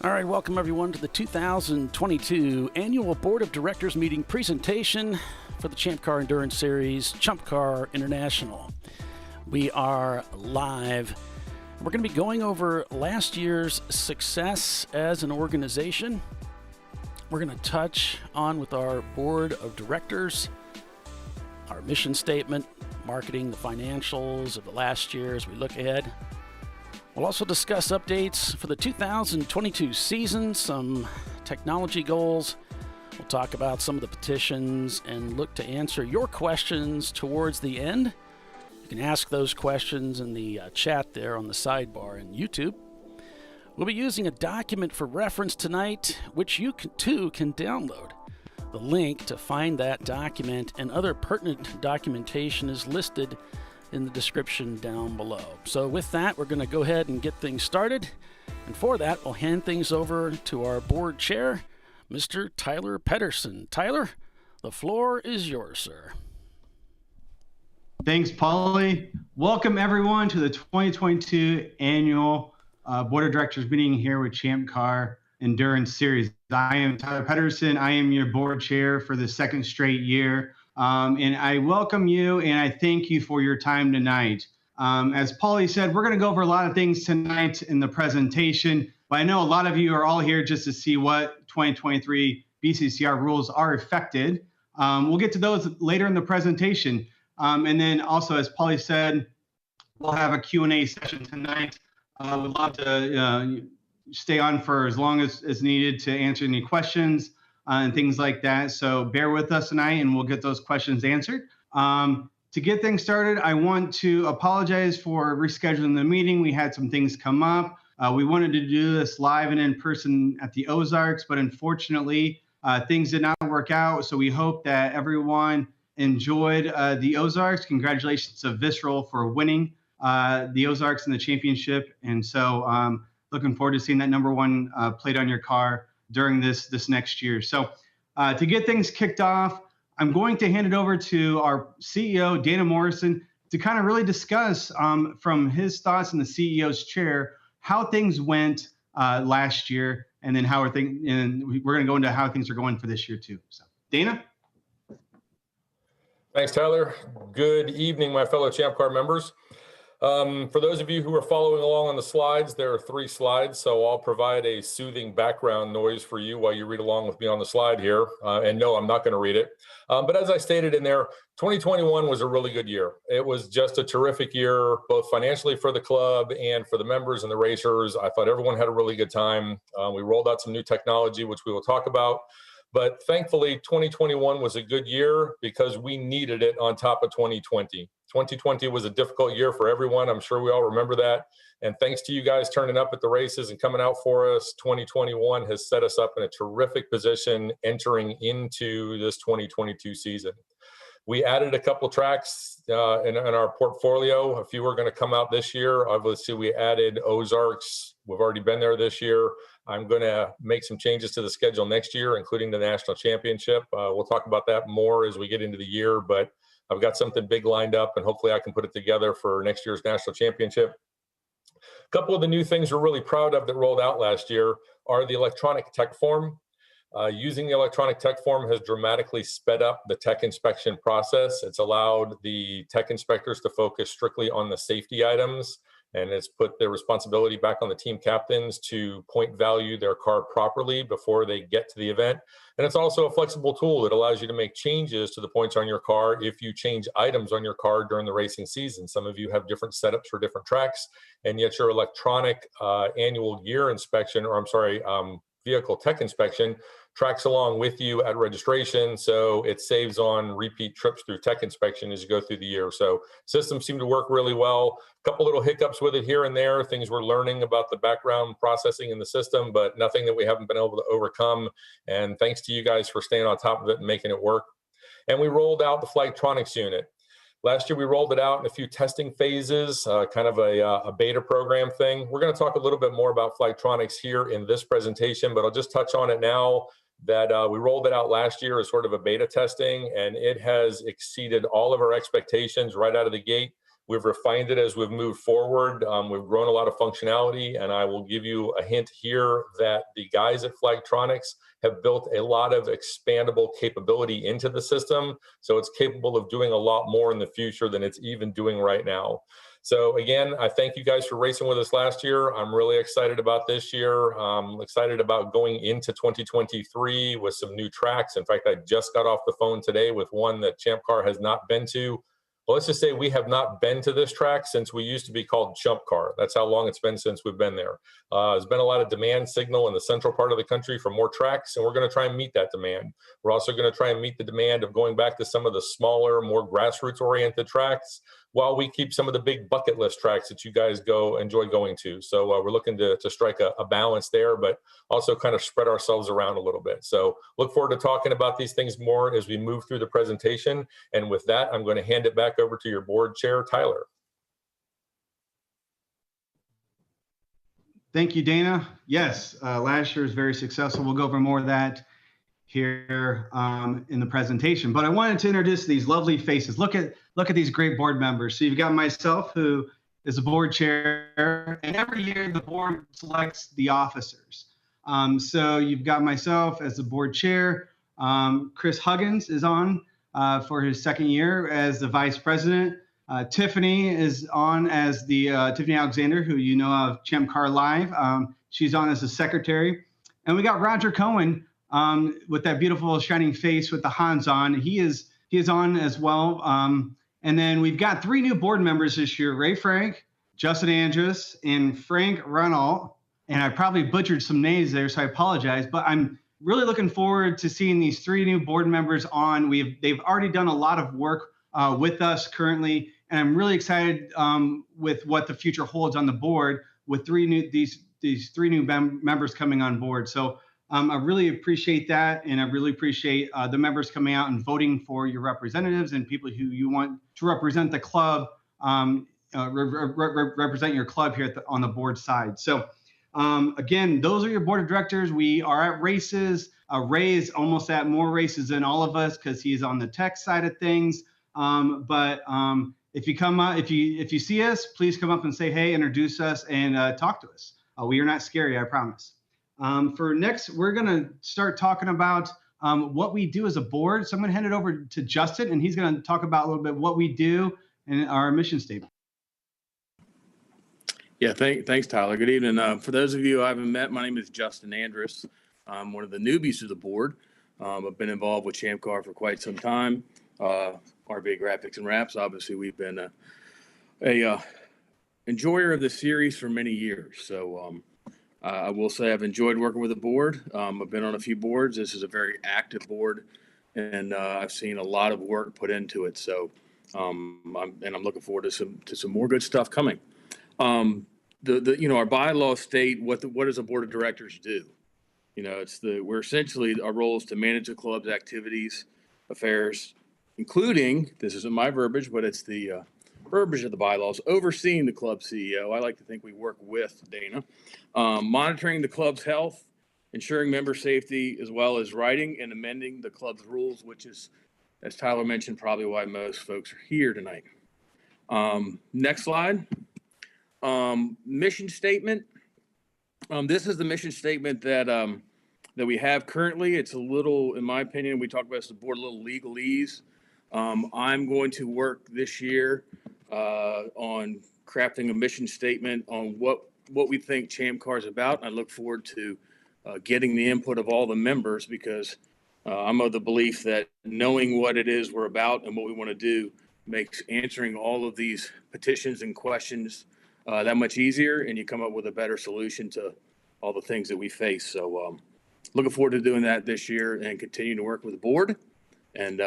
All right, welcome everyone to the 2022 Annual Board of Directors Meeting presentation for the ChampCar Endurance Series, ChampCar International. We are live. We're going to be going over last year's success as an organization. We're going to touch on with our Board of Directors, our mission statement, marketing, the financials of the last year as we look ahead. We'll also discuss updates for the 2022 season, some technology goals. We'll talk about some of the petitions and look to answer your questions towards the end. You can ask those questions in the chat there on the sidebar in YouTube. We'll be using a document for reference tonight, which you too can download. The link to find that document and other pertinent documentation is listed in the description down below. So with that, we're going to go ahead and get things started. And for that, we'll hand things over to our board chair, Mr. Tyler Pedersen. Tyler, the floor is yours, sir. Thanks, Paulie. Welcome, everyone, to the 2022 Annual Board of Directors meeting here with ChampCar Endurance Series. I am Tyler Pedersen. I am your board chair for the second straight year. And I welcome you and I thank you for your time tonight. As Paulie said, we're going to go over a lot of things tonight in the presentation, but I know a lot of you are all here just to see what 2023 BCCR rules are affected. We'll get to those later in the presentation. And then also, as Paulie said, we'll have a Q&A session tonight. We'd love to stay on for as long as needed to answer any questions and things like that. So bear with us tonight and we'll get those questions answered. To get things started, I want to apologize for rescheduling the meeting. We had some things come up. We wanted to do this live and in person at the Ozarks, but unfortunately, things did not work out. So we hope that everyone enjoyed the Ozarks. Congratulations to Visceral for winning the Ozarks in the championship. And so looking forward to seeing that #1 plate on your car during this next year. So to get things kicked off, I'm going to hand it over to our CEO, Dana Morrison, to kind of really discuss from his thoughts in the CEO's chair, how things went last year, and then we're going to go into how things are going for this year too. So Dana? Thanks, Tyler. Good evening, my fellow ChampCar members. For those of you who are following along on the slides, there are 3 slides, so I'll provide a soothing background noise for you while you read along with me on the slide here. And no, I'm not going to read it. But as I stated in there, 2021 was a really good year. It was just a terrific year, both financially for the club and for the members and the racers. I thought everyone had a really good time. We rolled out some new technology, which we will talk about. But thankfully, 2021 was a good year because we needed it on top of 2020. 2020 was a difficult year for everyone. I'm sure we all remember that. And thanks to you guys turning up at the races and coming out for us, 2021 has set us up in a terrific position entering into this 2022 season. We added a couple tracks in our portfolio. A few are going to come out this year. Obviously, we added Ozarks. We've already been there this year. I'm going to make some changes to the schedule next year, including the national championship. We'll talk about that more as we get into the year, but I've got something big lined up and hopefully I can put it together for next year's national championship. A couple of the new things we're really proud of that rolled out last year are the electronic tech form. Using the electronic tech form has dramatically sped up the tech inspection process. It's allowed the tech inspectors to focus strictly on the safety items, and it's put the responsibility back on the team captains to point value their car properly before they get to the event. And it's also a flexible tool that allows you to make changes to the points on your car if you change items on your car during the racing season. Some of you have different setups for different tracks, and yet your electronic annual gear inspection, vehicle tech inspection tracks along with you at registration, so it saves on repeat trips through tech inspection as you go through the year. So systems seem to work really well. A couple little hiccups with it here and there, things we're learning about the background processing in the system, but nothing that we haven't been able to overcome. And thanks to you guys for staying on top of it and making it work. And we rolled out the Flightronix unit. Last year, we rolled it out in a few testing phases, kind of a beta program thing. We're going to talk a little bit more about Flightronix here in this presentation, but I'll just touch on it now. that we rolled it out last year as sort of a beta testing, and it has exceeded all of our expectations right out of the gate. We've refined it as we've moved forward. We've grown a lot of functionality, and I will give you a hint here that the guys at Flagtronics have built a lot of expandable capability into the system. So it's capable of doing a lot more in the future than it's even doing right now. So again, I thank you guys for racing with us last year. I'm really excited about this year. I'm excited about going into 2023 with some new tracks. In fact, I just got off the phone today with one that ChampCar has not been to. Well, let's just say we have not been to this track since we used to be called ChampCar. That's how long it's been since we've been there. There's been a lot of demand signal in the central part of the country for more tracks, and we're going to try and meet that demand. We're also going to try and meet the demand of going back to some of the smaller, more grassroots-oriented tracks, while we keep some of the big bucket list tracks that you guys enjoy going to. So we're looking to strike a balance there, but also kind of spread ourselves around a little bit. So look forward to talking about these things more as we move through the presentation. And with that, I'm going to hand it back over to your board chair, Tyler. Thank you, Dana. Yes, last year was very successful. We'll go over more of that here in the presentation. But I wanted to introduce these lovely faces. Look at these great board members. So you've got myself, who is the board chair, and every year the board selects the officers. So you've got myself as the board chair. Chris Huggins is on for his second year as the vice president. Tiffany is on as the Tiffany Alexander, who you know of ChampCar Live. She's on as the secretary. And we got Roger Cohen with that beautiful shining face with the Hans on. He is on as well. And then we've got three new board members this year: Ray Frank, Justin Andrus, and Frank Renault. And I probably butchered some names there, so I apologize. But I'm really looking forward to seeing these three new board members on. They've already done a lot of work with us currently, and I'm really excited with what the future holds on the board with these three new members coming on board. So I really appreciate that, and I really appreciate the members coming out and voting for your representatives and people who you want to represent the club, represent your club here on the board side. So again, those are your board of directors. We are at races. Ray is almost at more races than all of us because he's on the tech side of things. But if you come up, if you see us, please come up and say hey, introduce us, and talk to us. We are not scary, I promise. For next, we're going to start talking about what we do as a board. So I'm going to hand it over to Justin, and he's going to talk about a little bit what we do and our mission statement. Yeah, thanks, Tyler. Good evening. For those of you I haven't met, my name is Justin Andrus. I'm one of the newbies to the board. I've been involved with ChampCar for quite some time. RV Graphics and Wraps. Obviously, we've been a enjoyer of the series for many years. So I will say I've enjoyed working with the board. I've been on a few boards. This is a very active board, and I've seen a lot of work put into it. So I'm looking forward to some more good stuff coming. Our bylaws state what does a board of directors do? We're essentially, our role is to manage the club's activities, affairs, including, this isn't my verbiage, but it's the verbiage of the bylaws, overseeing the club CEO. I like to think we work with Dana, monitoring the club's health, ensuring member safety, as well as writing and amending the club's rules, which is, as Tyler mentioned, probably why most folks are here tonight. Next slide. Mission statement. This is the mission statement that we have currently. It's a little, in my opinion, we talk about as the board, a little legalese. I'm going to work this year on crafting a mission statement on what we think ChampCar is about. I look forward to getting the input of all the members, because I'm of the belief that knowing what it is we're about and what we want to do makes answering all of these petitions and questions that much easier, and you come up with a better solution to all the things that we face. So looking forward to doing that this year and continuing to work with the board. And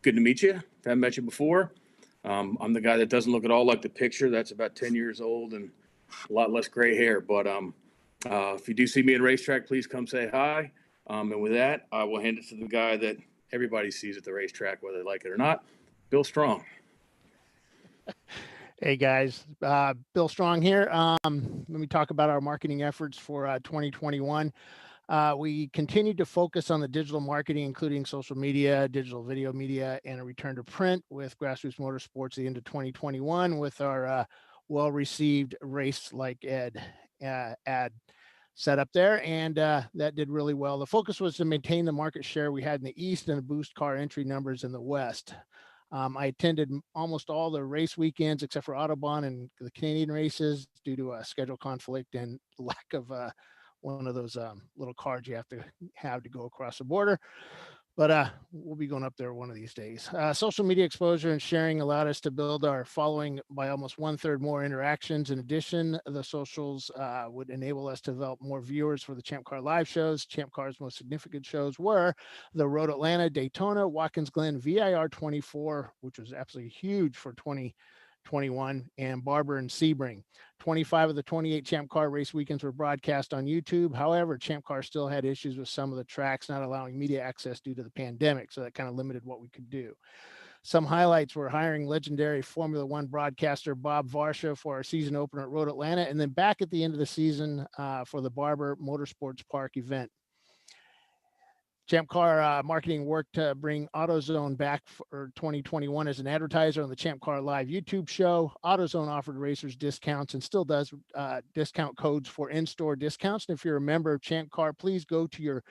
good to meet you. If I haven't met you before, I'm the guy that doesn't look at all like the picture. That's about 10 years old and a lot less gray hair. But if you do see me in racetrack, please come say hi. And with that, I will hand it to the guy that everybody sees at the racetrack, whether they like it or not, Bill Strong. Hey guys, Bill Strong here. Let me talk about our marketing efforts for 2021. We continued to focus on the digital marketing, including social media, digital video media, and a return to print with Grassroots Motorsports at the end of 2021 with our well-received Race Like Ed ad set up there. And that did really well. The focus was to maintain the market share we had in the East and boost car entry numbers in the West. I attended almost all the race weekends except for Autobahn and the Canadian races due to a schedule conflict and lack of one of those little cards you have to go across the border. But we'll be going up there one of these days. Social media exposure and sharing allowed us to build our following by almost 1/3 more interactions. In addition, the socials would enable us to develop more viewers for the ChampCar live shows. ChampCar's most significant shows were the Road Atlanta, Daytona, Watkins Glen, VIR 24, which was absolutely huge for 2021, and Barber and Sebring. 25 of the 28 ChampCar race weekends were broadcast on YouTube. However, ChampCar still had issues with some of the tracks not allowing media access due to the pandemic, so that kind of limited what we could do. Some highlights were hiring legendary Formula One broadcaster Bob Varsha for our season opener at Road Atlanta, and then back at the end of the season for the Barber Motorsports Park event. ChampCar marketing worked to bring AutoZone back for 2021 as an advertiser on the ChampCar Live YouTube show. AutoZone offered racers discounts and still does discount codes for in-store discounts. And if you're a member of ChampCar, please go to your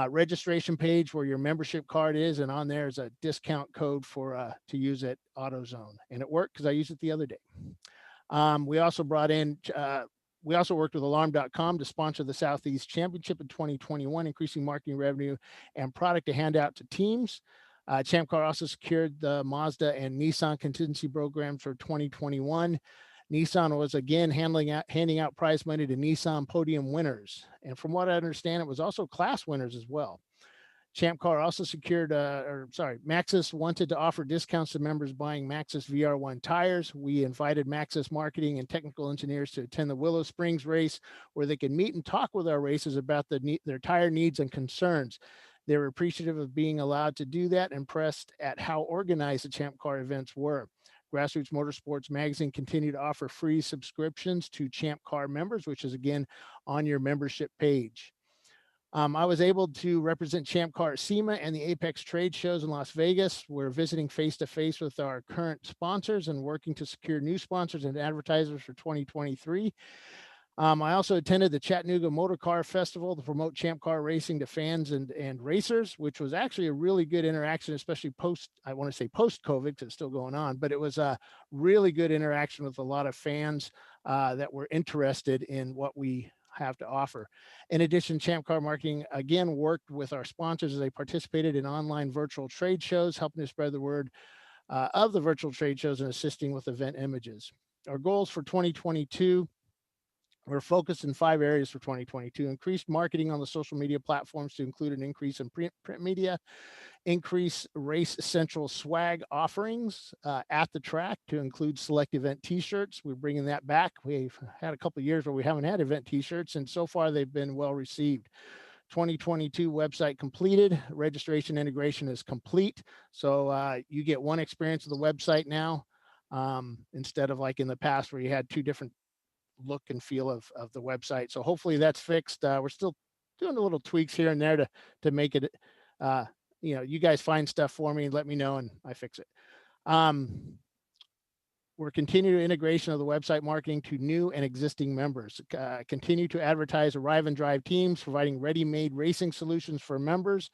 registration page where your membership card is, and on there is a discount code for to use at AutoZone. And it worked because I used it the other day. We also brought in We also worked with Alarm.com to sponsor the Southeast Championship in 2021, increasing marketing revenue and product to hand out to teams. ChampCar also secured the Mazda and Nissan contingency programs for 2021. Nissan was again handing out prize money to Nissan podium winners. And from what I understand, it was also class winners as well. ChampCar also secured, Maxxis wanted to offer discounts to members buying Maxxis VR1 tires. We invited Maxxis marketing and technical engineers to attend the Willow Springs race, where they could meet and talk with our racers about their tire needs and concerns. They were appreciative of being allowed to do that, and impressed at how organized the ChampCar events were. Grassroots Motorsports Magazine continued to offer free subscriptions to ChampCar members, which is again on your membership page. I was able to represent ChampCar at SEMA and the Apex trade shows in Las Vegas. We're visiting face-to-face with our current sponsors and working to secure new sponsors and advertisers for 2023. I also attended the Chattanooga Motor Car Festival to promote ChampCar racing to fans and racers, which was actually a really good interaction, especially post-COVID, because it's still going on, but it was a really good interaction with a lot of fans that were interested in what we have to offer. In addition, ChampCar Marketing again worked with our sponsors as they participated in online virtual trade shows, helping to spread the word of the virtual trade shows and assisting with event images. Our goals for 2022, we're focused in 5 areas for 2022: increased marketing on the social media platforms to include an increase in print media, increase Race Central swag offerings at the track to include select event t-shirts. We're bringing that back. We've had a couple of years where we haven't had event t-shirts, and so far they've been well received. 2022 website completed. Registration integration is complete. So you get one experience of the website now, instead of like in the past where you had 2 different look and feel of the website. So hopefully that's fixed. We're still doing a little tweaks here and there to make it, you guys find stuff for me and let me know and I fix it. We're continuing integration of the website marketing to new and existing members. Continue to advertise Arrive and Drive teams, providing ready-made racing solutions for members,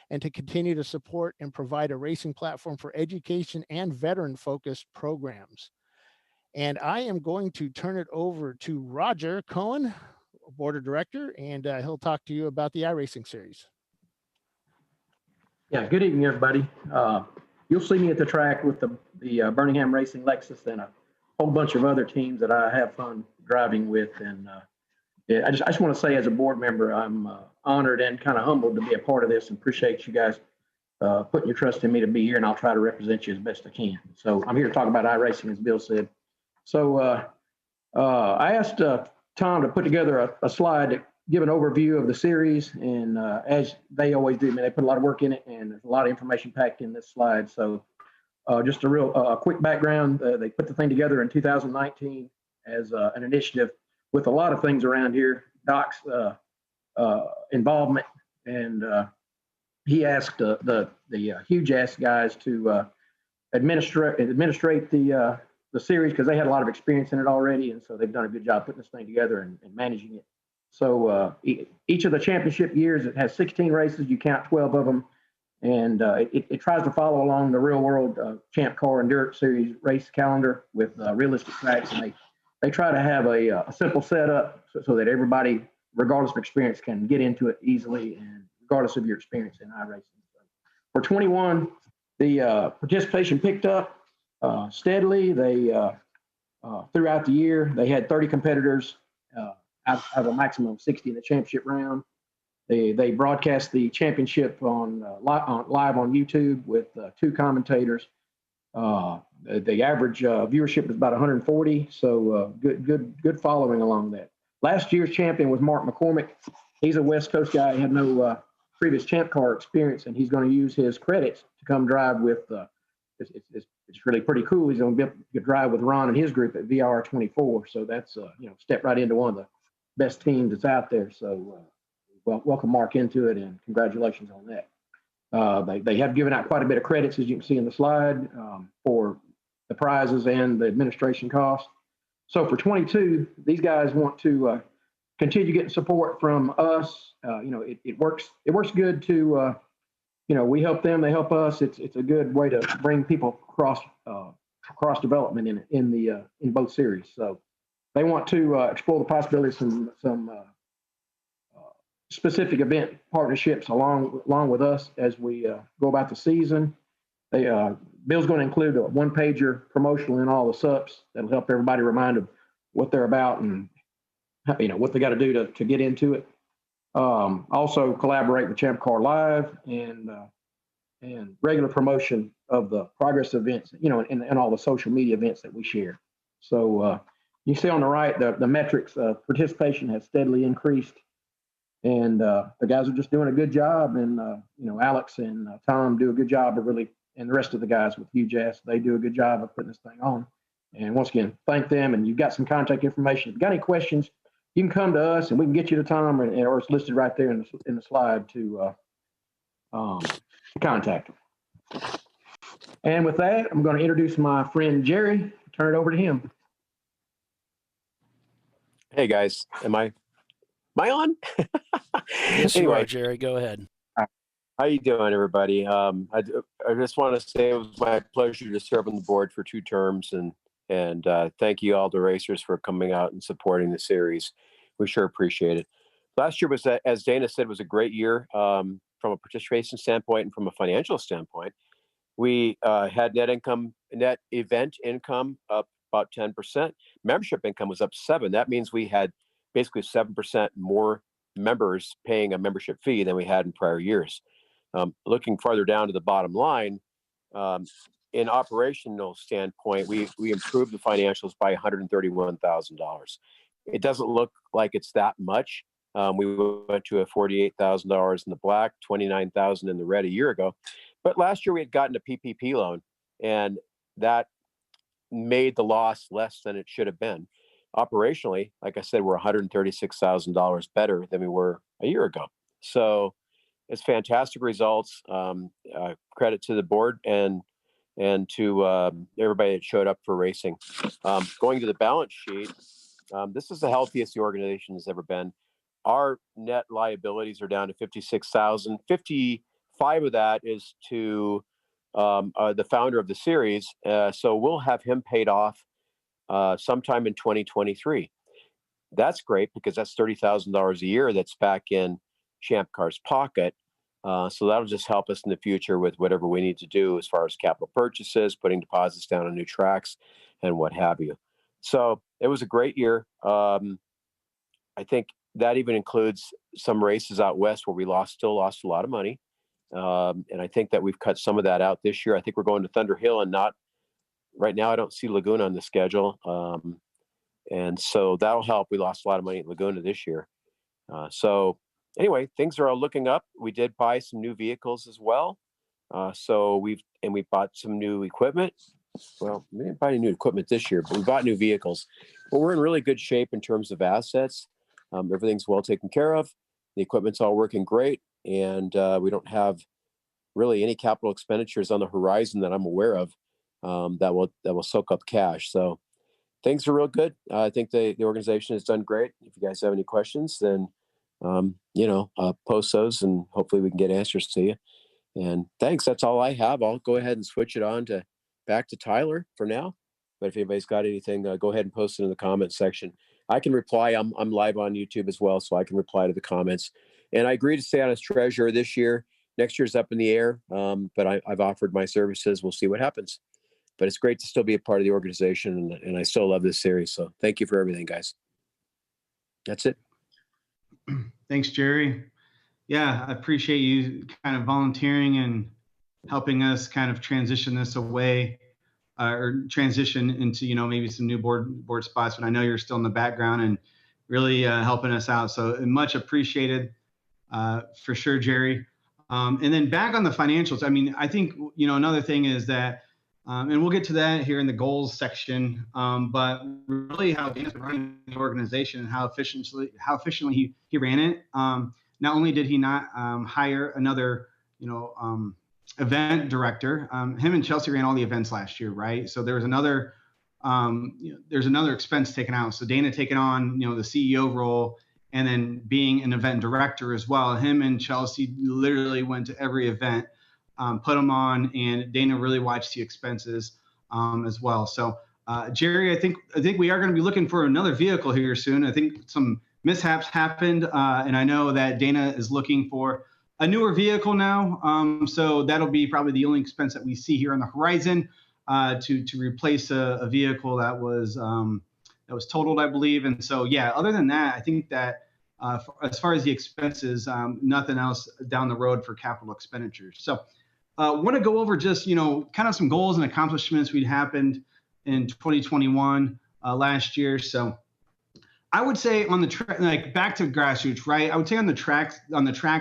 and to continue to support and provide a racing platform for education and veteran-focused programs. And I am going to turn it over to Roger Cohen, Board of Director, and he'll talk to you about the iRacing series. Yeah, good evening, everybody. You'll see me at the track with the Birmingham Racing Lexus and a whole bunch of other teams that I have fun driving with. And yeah, I just want to say, as a board member, I'm honored and kind of humbled to be a part of this, and appreciate you guys putting your trust in me to be here, and I'll try to represent you as best I can. So I'm here to talk about iRacing, as Bill said. So I asked Tom to put together a slide to give an overview of the series, and as they always do, they put a lot of work in it, and there's a lot of information packed in this slide. So just a real quick background, they put the thing together in 2019 as an initiative with a lot of things around here. Doc's involvement, and he asked the huge ass guys to administrate the series because they had a lot of experience in it already, and so they've done a good job putting this thing together and managing it. So each of the championship years, it has 16 races. You count 12 of them, and it tries to follow along the real world ChampCar Endurance Series race calendar with realistic tracks, and they try to have a simple setup so that everybody, regardless of experience, can get into it easily, and regardless of your experience in iRacing. So for 21, the participation picked up steadily. They throughout the year, they had 30 competitors out of a maximum of 60 in the championship round. They broadcast the championship on live on YouTube with 2 commentators. The average viewership was about 140, so good following along that. Last year's champion was Mark McCormick. He's a West Coast guy. He had no previous ChampCar experience, and he's going to use his credits to come drive with. It's really pretty cool. He's going to be drive with Ron and his group at VR24. So that's step right into one of the best teams that's out there. So welcome Mark into it, and congratulations on that. They have given out quite a bit of credits, as you can see in the slide, for the prizes and the administration costs. So for 22, these guys want to continue getting support from us. It works good to we help them, they help us. It's a good way to bring people cross development in both series. So they want to explore the possibilities of some specific event partnerships along with us as we go about the season. Bill's going to include a one-pager promotional in all the subs that'll help everybody remind them what they're about and what they got to do to get into it. Also collaborate with ChampCar Live and regular promotion of the progress events, and all the social media events that we share. So you see on the right, the metrics of participation has steadily increased, and the guys are just doing a good job. And Alex and Tom do a good job of really, and the rest of the guys with Huge Ass, they do a good job of putting this thing on. And once again, thank them. And you've got some contact information. If you've got any questions, you can come to us and we can get you to Tom, or it's listed right there in the slide to contact him. And with that, I'm going to introduce my friend Jerry. Turn it over to him. Hey guys, am I on? Yes, you are, Jerry. Go ahead. How you doing, everybody? I just want to say it was my pleasure to serve on the board for 2 terms, and thank you all the racers for coming out and supporting the series. We sure appreciate it. Last year was, as Dana said, was a great year from a participation standpoint and from a financial standpoint. We had net event income up about 10%. Membership income was up 7%. That means we had basically 7% more members paying a membership fee than we had in prior years. Looking farther down to the bottom line, in operational standpoint, we improved the financials by $131,000. It doesn't look like it's that much. We went to a $48,000 in the black, $29,000 in the red a year ago. But last year we had gotten a PPP loan, and that made the loss less than it should have been. Operationally, like I said, we're $136,000 better than we were a year ago. So it's fantastic results. Credit to the board and to everybody that showed up for racing. Going to the balance sheet, this is the healthiest the organization has ever been. Our net liabilities are down to $56,000. 55 of that is to the founder of the series. So we'll have him paid off sometime in 2023. That's great because that's $30,000 a year that's back in ChampCar's pocket. So that'll just help us in the future with whatever we need to do as far as capital purchases, putting deposits down on new tracks, and what have you. So it was a great year. I think that even includes some races out west where we still lost a lot of money. And I think that we've cut some of that out this year. I think we're going to Thunder Hill and not right now. I don't see Laguna on the schedule. And so that'll help. We lost a lot of money at Laguna this year. So anyway, things are all looking up. We did buy some new vehicles as well. So we bought some new equipment. Well, we didn't buy any new equipment this year, but we bought new vehicles. But we're in really good shape in terms of assets. Everything's well taken care of. The equipment's all working great, and we don't have really any capital expenditures on the horizon that I'm aware of that will soak up cash. So things are real good. I think the organization has done great. If you guys have any questions, then post those, and hopefully we can get answers to you. And thanks. That's all I have. I'll go ahead and switch it on back to Tyler for now. But if anybody's got anything, go ahead and post it in the comments section. I can reply. I'm live on YouTube as well, so I can reply to the comments. And I agree to stay on as treasurer this year. Next year's up in the air, but I've offered my services. We'll see what happens. But it's great to still be a part of the organization, and I still love this series. So thank you for everything, guys. That's it. Thanks, Jerry. Yeah, I appreciate you kind of volunteering and helping us kind of transition this away or transition into, maybe some new board spots. But I know you're still in the background and really helping us out. So much appreciated for sure, Jerry. And then back on the financials, I mean, I think, another thing is that, and we'll get to that here in the goals section, but really how Dana's been running the organization and how efficiently he ran it. Not only did he not hire another, event director, him and Chelsea ran all the events last year, right? So there was another, there's another expense taken out. So Dana taking on, the CEO role and then being an event director as well. Him and Chelsea literally went to every event, put them on, and Dana really watched the expenses as well. So Jerry, I think we are going to be looking for another vehicle here soon. I think some mishaps happened, and I know that Dana is looking for a newer vehicle now. So that'll be probably the only expense that we see here on the horizon to replace a vehicle that was totaled, I believe. And so, yeah, other than that, I think that as far as the expenses, nothing else down the road for capital expenditures. So want to go over just, kind of some goals and accomplishments we'd happened in 2021 last year. So I would say on the track, like back to grassroots, right? I would say on the track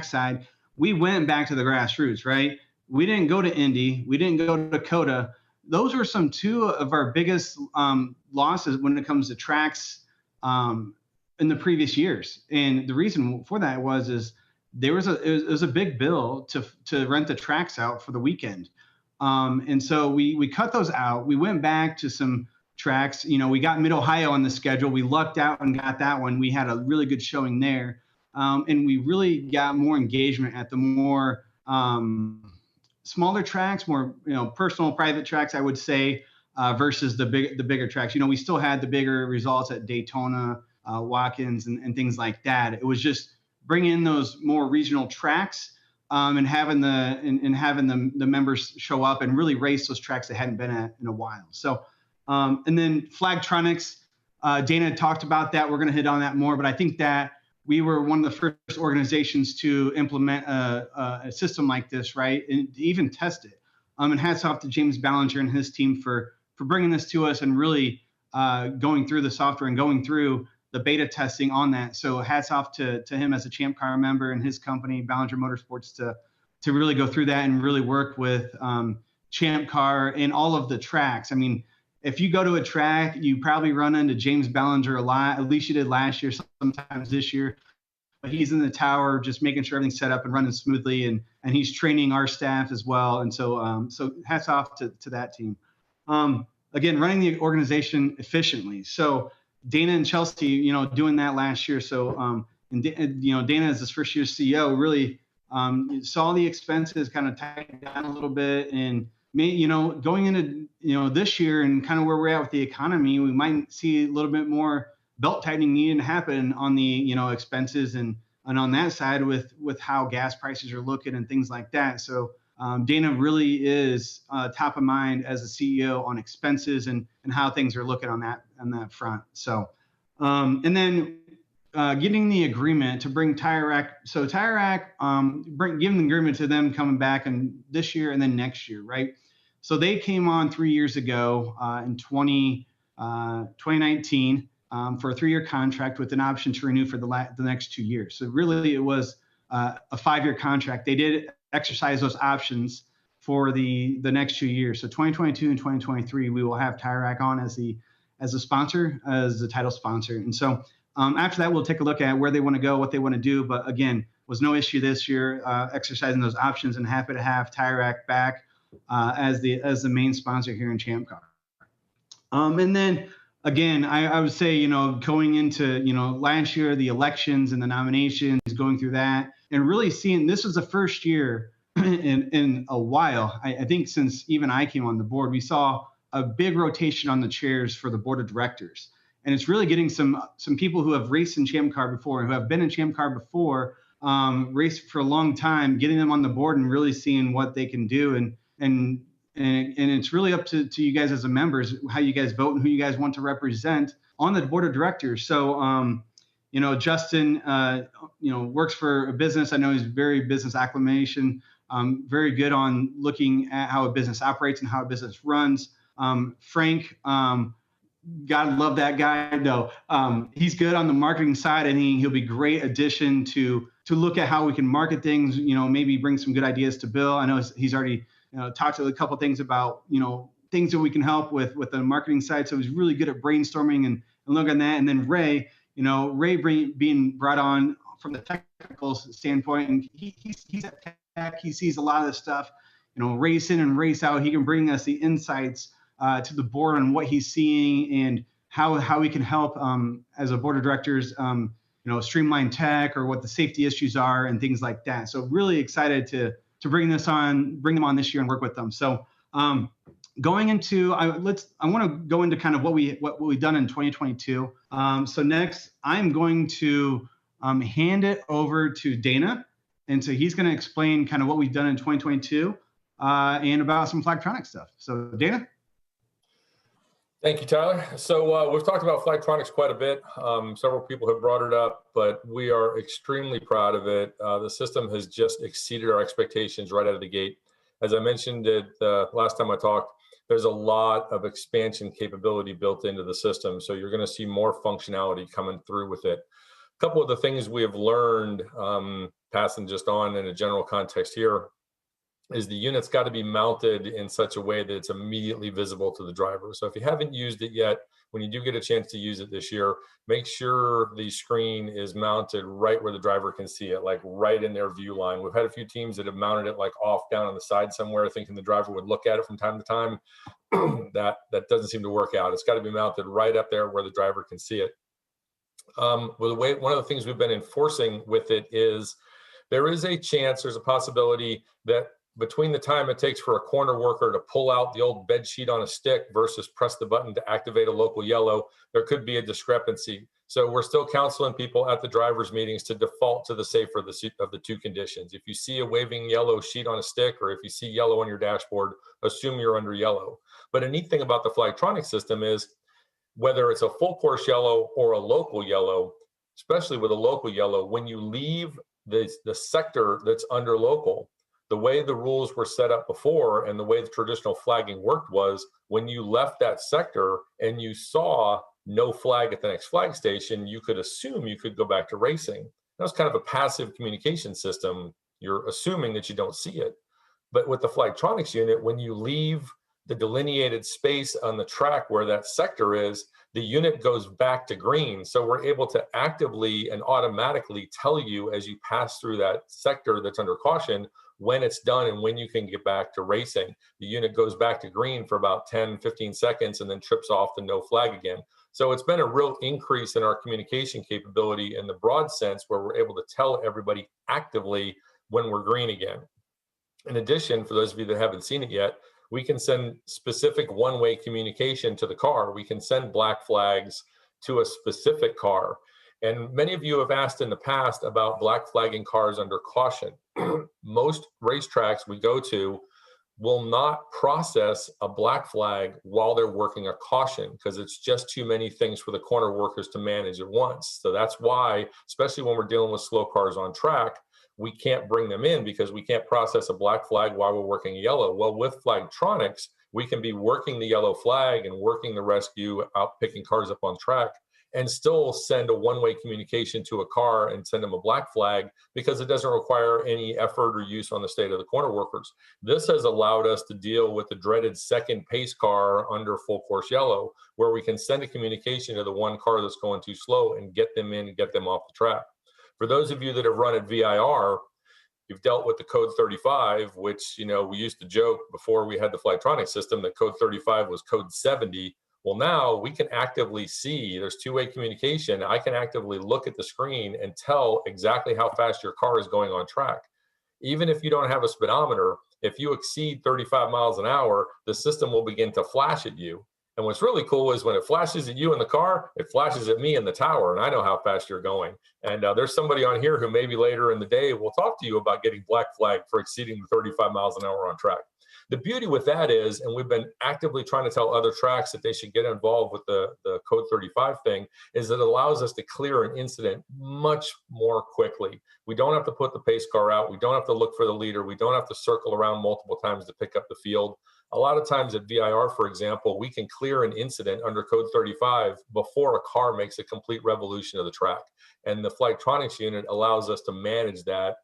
side, we went back to the grassroots, right? We didn't go to Indy. We didn't go to Dakota. Those were two of our biggest losses when it comes to tracks in the previous years. And the reason for that was it was a big bill to rent the tracks out for the weekend. And so we cut those out. We went back to some tracks. We got Mid-Ohio on the schedule. We lucked out and got that one. We had a really good showing there. And we really got more engagement at the more smaller tracks, more personal, private tracks, I would say, versus the bigger tracks. We still had the bigger results at Daytona, Watkins, and things like that. It was just bringing in those more regional tracks and having the members show up and really race those tracks that hadn't been at in a while. So, and then Flagtronics, Dana talked about that. We're going to hit on that more, but I think that we were one of the first organizations to implement a system like this, right? And to even test it. And hats off to James Ballinger and his team for bringing this to us and really going through the software and going through the beta testing on that. So hats off to him as a ChampCar member and his company, Ballinger Motorsports, to really go through that and really work with ChampCar and all of the tracks. I mean, if you go to a track, you probably run into James Ballinger a lot. At least you did last year, sometimes this year. But he's in the tower, just making sure everything's set up and running smoothly, and he's training our staff as well. And so, so hats off to that team. Again, running the organization efficiently. So Dana and Chelsea, doing that last year. So, Dana as his first year CEO really saw the expenses kind of tighten down a little bit, and going into this year and kind of where we're at with the economy, we might see a little bit more belt tightening needing to happen on the expenses and on that side with how gas prices are looking and things like that. So Dana really is top of mind as a CEO on expenses and how things are looking on that front. So and then getting the agreement to bring Tire Rack. So Tire Rack, giving the agreement to them coming back in this year and then next year, right? So they came on 3 years ago in 2019 for a 3-year contract with an option to renew for the next 2 years. So really it was a 5-year contract. They did exercise those options for the next 2 years. So 2022 and 2023, we will have Tire Rack on as a sponsor, as the title sponsor. And so After that, we'll take a look at where they want to go, what they want to do. But again, was no issue this year exercising those options, and happy to have Tire Rack back as the main sponsor here in ChampCar. And then again, I would say, you know, going into, you know, last year, the elections and the nominations, going through that, and really seeing this was the first year in a while, I think since even I came on the board, we saw a big rotation on the chairs for the board of directors. And it's really getting some people who have raced in ChampCar before, who have been in ChampCar before, raced for a long time, getting them on the board and really seeing what they can do. And it's really up to you guys as the members, how you guys vote and who you guys want to represent on the board of directors. So, you know, Justin, you know, works for a business. I know he's very business acclimation, very good on looking at how a business operates and how a business runs. Frank, God love that guy though. He's good on the marketing side, and he'll be a great addition to look at how we can market things, you know, maybe bring some good ideas to Bill. I know he's already talked to a couple of things about, you know, things that we can help with the marketing side. So he's really good at brainstorming and looking at that. And then Ray, you know, being brought on from the technical standpoint, and he's at tech, he sees a lot of this stuff, you know, race in and race out. He can bring us the insights to the board on what he's seeing and how we can help as a board of directors, you know, streamline tech or what the safety issues are and things like that. So really excited to bring them on this year and work with them. So going into, I want to go into kind of what we've done in 2022. So next, I'm going to hand it over to Dana, and so he's going to explain kind of what we've done in 2022 and about some Flagtronic stuff. So Dana. Thank you, Tyler. So we've talked about Flagtronics quite a bit. Several people have brought it up, but we are extremely proud of it. The system has just exceeded our expectations right out of the gate. As I mentioned it last time I talked, there's a lot of expansion capability built into the system. So you're going to see more functionality coming through with it. A couple of the things we have learned, passing just on in a general context here, is the unit's got to be mounted in such a way that it's immediately visible to the driver. So if you haven't used it yet, when you do get a chance to use it this year, make sure the screen is mounted right where the driver can see it, like right in their view line. We've had a few teams that have mounted it like off down on the side somewhere, thinking the driver would look at it from time to time. That doesn't seem to work out. It's got to be mounted right up there where the driver can see it. Well, one of the things we've been enforcing with it is there's a possibility that between the time it takes for a corner worker to pull out the old bed sheet on a stick versus press the button to activate a local yellow, there could be a discrepancy. So we're still counseling people at the drivers' meetings to default to the safer of the two conditions. If you see a waving yellow sheet on a stick, or if you see yellow on your dashboard, assume you're under yellow. But a neat thing about the Flagtronic system is whether it's a full course yellow or a local yellow, especially with a local yellow, when you leave the sector that's under local, the way the rules were set up before and the way the traditional flagging worked was when you left that sector and you saw no flag at the next flag station, you could assume you could go back to racing. That was kind of a passive communication system. You're assuming that you don't see it. But with the Flagtronics unit, when you leave the delineated space on the track where that sector is, the unit goes back to green. So we're able to actively and automatically tell you as you pass through that sector that's under caution when it's done and when you can get back to racing. The unit goes back to green for about 10, 15 seconds and then trips off the no flag again. So it's been a real increase in our communication capability in the broad sense where we're able to tell everybody actively when we're green again. In addition, for those of you that haven't seen it yet, we can send specific one-way communication to the car. We can send black flags to a specific car. And many of you have asked in the past about black flagging cars under caution. Most racetracks we go to will not process a black flag while they're working a caution because it's just too many things for the corner workers to manage at once. So that's why, especially when we're dealing with slow cars on track, we can't bring them in because we can't process a black flag while we're working a yellow. Well, with Flagtronics, we can be working the yellow flag and working the rescue, out picking cars up on track and still send a one-way communication to a car and send them a black flag, because it doesn't require any effort or use on the state of the corner workers. This has allowed us to deal with the dreaded second pace car under full course yellow, where we can send a communication to the one car that's going too slow and get them in and get them off the track. For those of you that have run at VIR, you've dealt with the code 35, which, you know, we used to joke before we had the Flytronic system that code 35 was code 70. Well, now we can actively see, there's two-way communication. I can actively look at the screen and tell exactly how fast your car is going on track. Even if you don't have a speedometer, if you exceed 35 miles an hour, the system will begin to flash at you. And what's really cool is when it flashes at you in the car, it flashes at me in the tower, and I know how fast you're going. And there's somebody on here who maybe later in the day will talk to you about getting black flagged for exceeding the 35 miles an hour on track. The beauty with that is, and we've been actively trying to tell other tracks that they should get involved with the code 35 thing, is that it allows us to clear an incident much more quickly. We don't have to put the pace car out. We don't have to look for the leader. We don't have to circle around multiple times to pick up the field. A lot of times at VIR, for example, we can clear an incident under code 35 before a car makes a complete revolution of the track. And the Flytronics unit allows us to manage that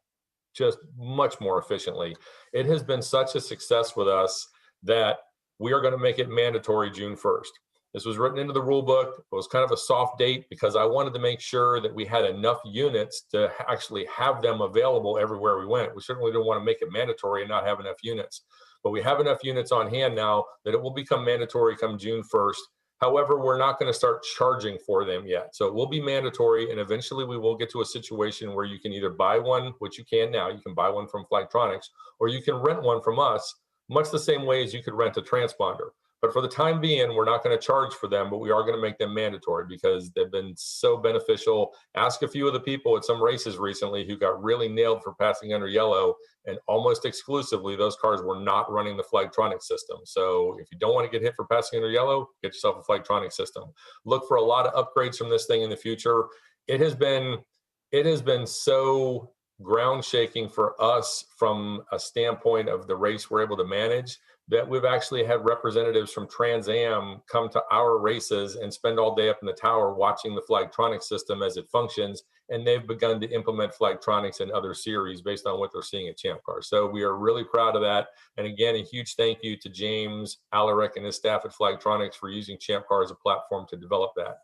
just much more efficiently. It has been such a success with us that we are going to make it mandatory June 1st. This was written into the rule book. It was kind of a soft date because I wanted to make sure that we had enough units to actually have them available everywhere we went. We certainly didn't want to make it mandatory and not have enough units, but we have enough units on hand now that it will become mandatory come June 1st. However, we're not going to start charging for them yet. So it will be mandatory, and eventually we will get to a situation where you can either buy one, which you can now, you can buy one from Flytronics, or you can rent one from us, much the same way as you could rent a transponder. But for the time being, we're not going to charge for them, but we are going to make them mandatory because they've been so beneficial. Ask a few of the people at some races recently who got really nailed for passing under yellow, and almost exclusively those cars were not running the Flytronic system. So if you don't want to get hit for passing under yellow, get yourself a Flytronic system. Look for a lot of upgrades from this thing in the future. It has been so ground shaking for us from a standpoint of the race we're able to manage, that we've actually had representatives from Trans Am come to our races and spend all day up in the tower watching the Flytronic system as it functions. And they've begun to implement Flytronics in other series based on what they're seeing at ChampCar. So we are really proud of that. And again, a huge thank you to James Alaric and his staff at Flytronics for using ChampCar as a platform to develop that.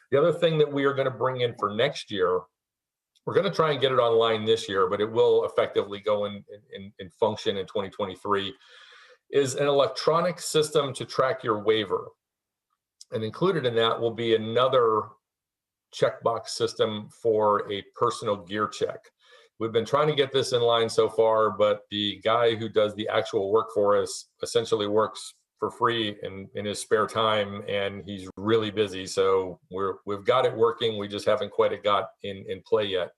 The other thing that we are going to bring in for next year, we're going to try and get it online this year, but it will effectively go in function in 2023, is an electronic system to track your waiver. And included in that will be another checkbox system for a personal gear check. We've been trying to get this in line so far, but the guy who does the actual work for us essentially works for free in his spare time, and he's really busy. So we've got it working. We just haven't quite got in play yet.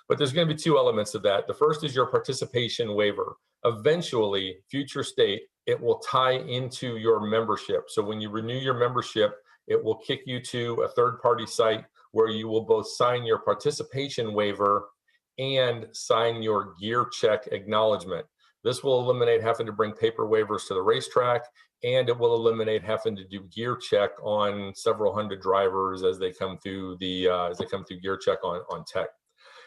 But there's going to be two elements of that. The first is your participation waiver. Eventually, future state, it will tie into your membership. So when you renew your membership, it will kick you to a third-party site where you will both sign your participation waiver and sign your gear check acknowledgement. This will eliminate having to bring paper waivers to the racetrack, and it will eliminate having to do gear check on several hundred drivers as they come through gear check on tech.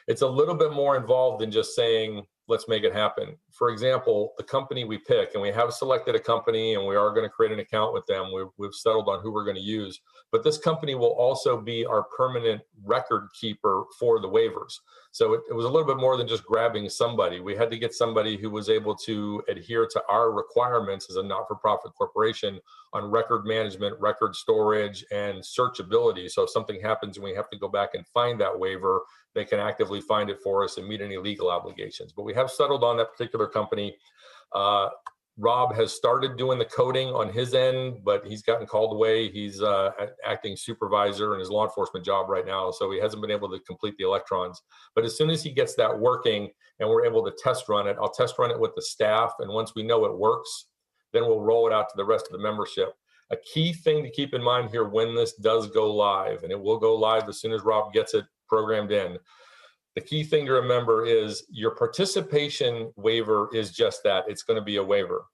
It's a little bit more involved than just saying, let's make it happen. For example, the company we pick, and we have selected a company and we are going to create an account with them. We've settled on who we're going to use, but this company will also be our permanent record keeper for the waivers. So it was a little bit more than just grabbing somebody. We had to get somebody who was able to adhere to our requirements as a not-for-profit corporation on record management, record storage, and searchability. So if something happens and we have to go back and find that waiver, they can actively find it for us and meet any legal obligations. But we have settled on that particular company. Rob has started doing the coding on his end, but he's gotten called away. He's acting supervisor in his law enforcement job right now, so he hasn't been able to complete the electrons. But as soon as he gets that working and we're able to test run it, I'll test run it with the staff, and once we know it works, then we'll roll it out to the rest of the membership. A key thing to keep in mind here when this does go live, and it will go live as soon as Rob gets it programmed in, the key thing to remember is your participation waiver is just that. It's going to be a waiver.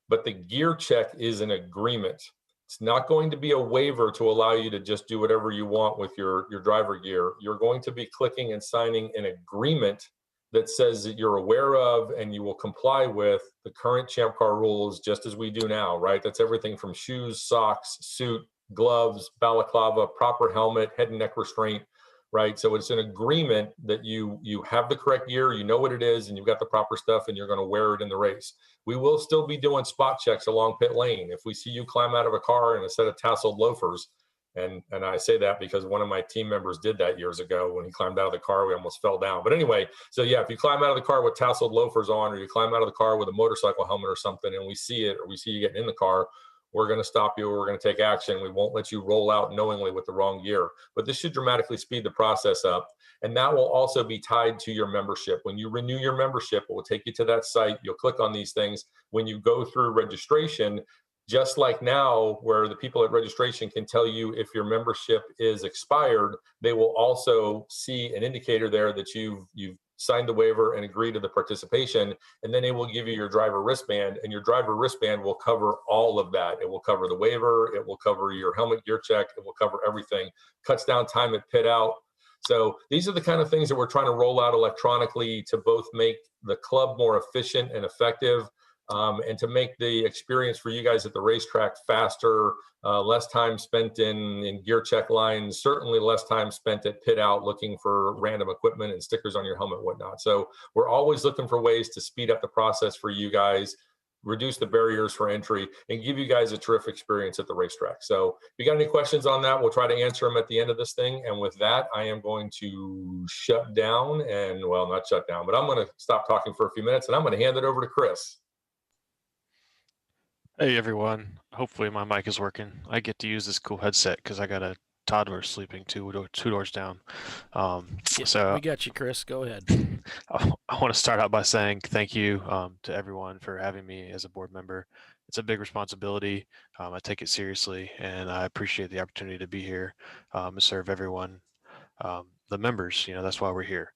But the gear check is an agreement It's not going to be a waiver to allow you to just do whatever you want with your driver gear. You're going to be clicking and signing an agreement that says that you're aware of and you will comply with the current ChampCar rules, just as we do now, right? That's everything from shoes, socks, suit, gloves, balaclava, proper helmet, head and neck restraint, right? So it's an agreement that you have the correct gear, you know what it is, and you've got the proper stuff, and you're going to wear it in the race. We will still be doing spot checks along pit lane. If we see you climb out of a car in a set of tasseled loafers, and I say that because one of my team members did that years ago. When he climbed out of the car, we almost fell down. But anyway, so yeah, if you climb out of the car with tasseled loafers on, or you climb out of the car with a motorcycle helmet or something, and we see it, or we see you getting in the car, we're going to stop you, or we're going to take action. We won't let you roll out knowingly with the wrong gear. But this should dramatically speed the process up. And that will also be tied to your membership. When you renew your membership, it will take you to that site. You'll click on these things. When you go through registration, just like now, where the people at registration can tell you if your membership is expired, they will also see an indicator there that you've signed the waiver and agreed to the participation, and then they will give you your driver wristband, and your driver wristband will cover all of that. It will cover the waiver, it will cover your helmet gear check, it will cover everything. Cuts down time at pit out. So these are the kind of things that we're trying to roll out electronically to both make the club more efficient and effective, and to make the experience for you guys at the racetrack faster, less time spent in gear check lines, certainly less time spent at pit out looking for random equipment and stickers on your helmet and whatnot. So we're always looking for ways to speed up the process for you guys, reduce the barriers for entry, and give you guys a terrific experience at the racetrack. So if you got any questions on that, we'll try to answer them at the end of this thing. And with that, I am going to shut down, and well, not shut down, but I'm going to stop talking for a few minutes, and I'm going to hand it over to Chris. Hey everyone, hopefully my mic is working. I get to use this cool headset because I got a toddler sleeping two doors down. So we got you, Chris. Go ahead. I want to start out by saying thank you to everyone for having me as a board member. It's a big responsibility. I take it seriously, and I appreciate the opportunity to be here to serve everyone, the members. That's why we're here.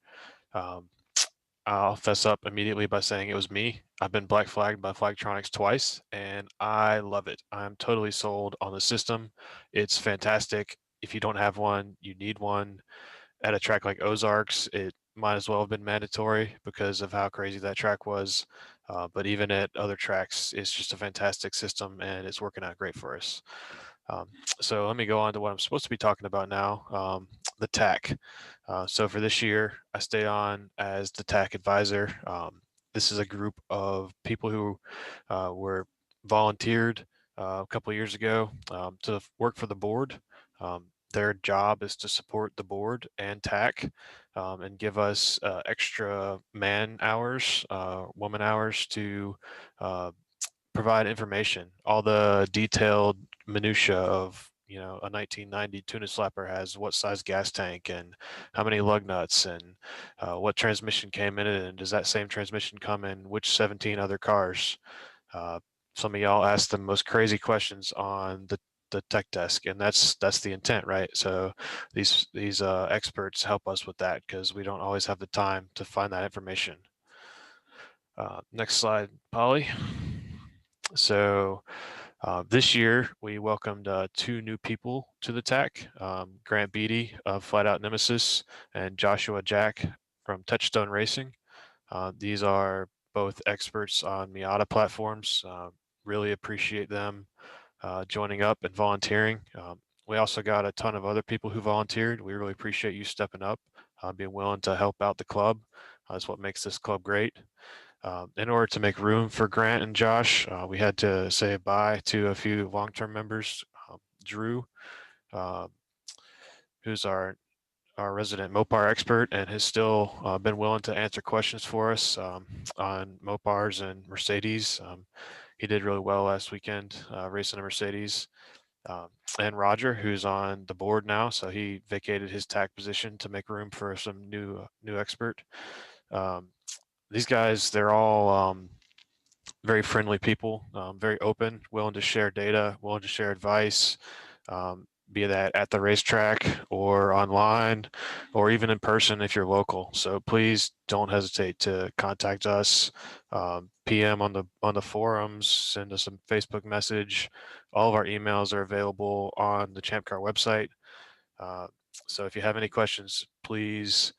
I'll fess up immediately by saying it was me. I've been black flagged by Flagtronics twice, and I love it. I'm totally sold on the system. It's fantastic. If you don't have one, you need one. At a track like Ozarks, it might as well have been mandatory because of how crazy that track was. But even at other tracks, it's just a fantastic system, and it's working out great for us. So let me go on to what I'm supposed to be talking about now, the TAC. So for this year, I stay on as the TAC advisor. This is a group of people who were volunteered a couple of years ago to work for the board. Their job is to support the board and TAC and give us extra man hours, woman hours to provide information, all the detailed minutia of a 1990 tuna slapper has what size gas tank and how many lug nuts and what transmission came in it, and does that same transmission come in which 17 other cars. Some of y'all asked the most crazy questions on the tech desk, and that's the intent, right? So these experts help us with that because we don't always have the time to find that information. Next slide, Polly. So this year we welcomed 2 new people to the TAC, Grant Beatty of Flat Out Nemesis and Joshua Jack from Touchstone Racing. These are both experts on Miata platforms. Really appreciate them joining up and volunteering. We also got a ton of other people who volunteered. We really appreciate you stepping up, being willing to help out the club. That's what makes this club great. In order to make room for Grant and Josh, we had to say bye to a few long-term members. Drew, who's our resident Mopar expert and has still been willing to answer questions for us on Mopars and Mercedes. He did really well last weekend racing a Mercedes. And Roger, who's on the board now, so he vacated his TAC position to make room for some new expert. These guys, they're all very friendly people, very open, willing to share data, willing to share advice, be that at the racetrack or online or even in person if you're local. So please don't hesitate to contact us. PM on the forums, send us a Facebook message. All of our emails are available on the ChampCar website. So if you have any questions, please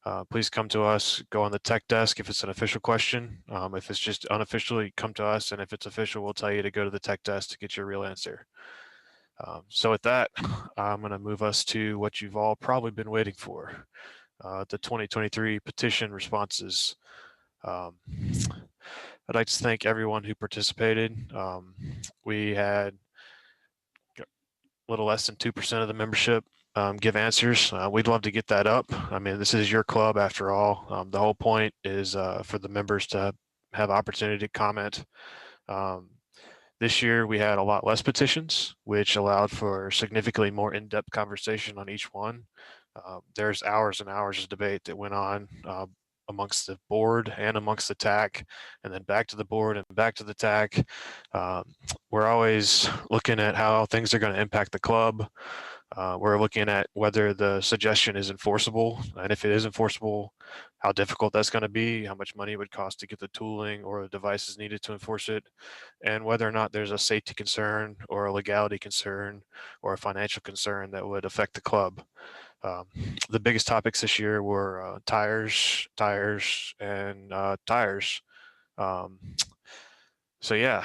come to us. Go on the tech desk if it's an official question. If it's just unofficially, come to us, and if it's official, we'll tell you to go to the tech desk to get your real answer. So with that, I'm going to move us to what you've all probably been waiting for, the 2023 petition responses. I'd like to thank everyone who participated. We had a little less than 2% of the membership give answers. We'd love to get that up. I mean, this is your club after all. The whole point is for the members to have opportunity to comment. This year we had a lot less petitions, which allowed for significantly more in-depth conversation on each one. There's hours and hours of debate that went on amongst the board and amongst the TAC, and then back to the board and back to the TAC. We're always looking at how things are going to impact the club. We're looking at whether the suggestion is enforceable, and if it is enforceable, how difficult that's going to be, how much money it would cost to get the tooling or the devices needed to enforce it, and whether or not there's a safety concern or a legality concern or a financial concern that would affect the club. The biggest topics this year were tires, and tires. So yeah,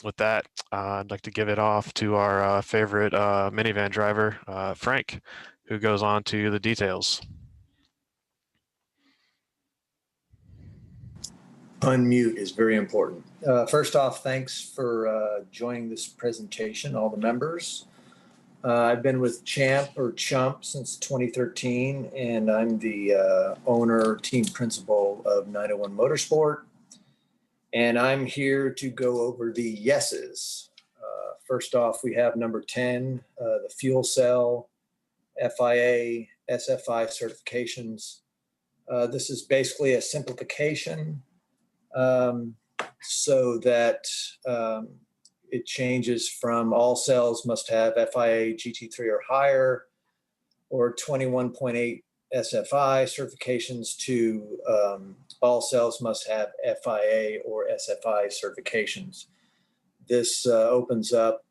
with that, I'd like to give it off to our favorite minivan driver, Frank, who goes on to the details. Unmute is very important. First off, thanks for joining this presentation, all the members. I've been with Chump since 2013, and I'm the owner, team principal of 901 Motorsport. And I'm here to go over the yeses. First off, we have number 10, the fuel cell, FIA, SFI certifications. This is basically a simplification so that it changes from all cells must have FIA GT3 or higher, or 21.8 SFI certifications to all cells must have FIA or SFI certifications. This opens up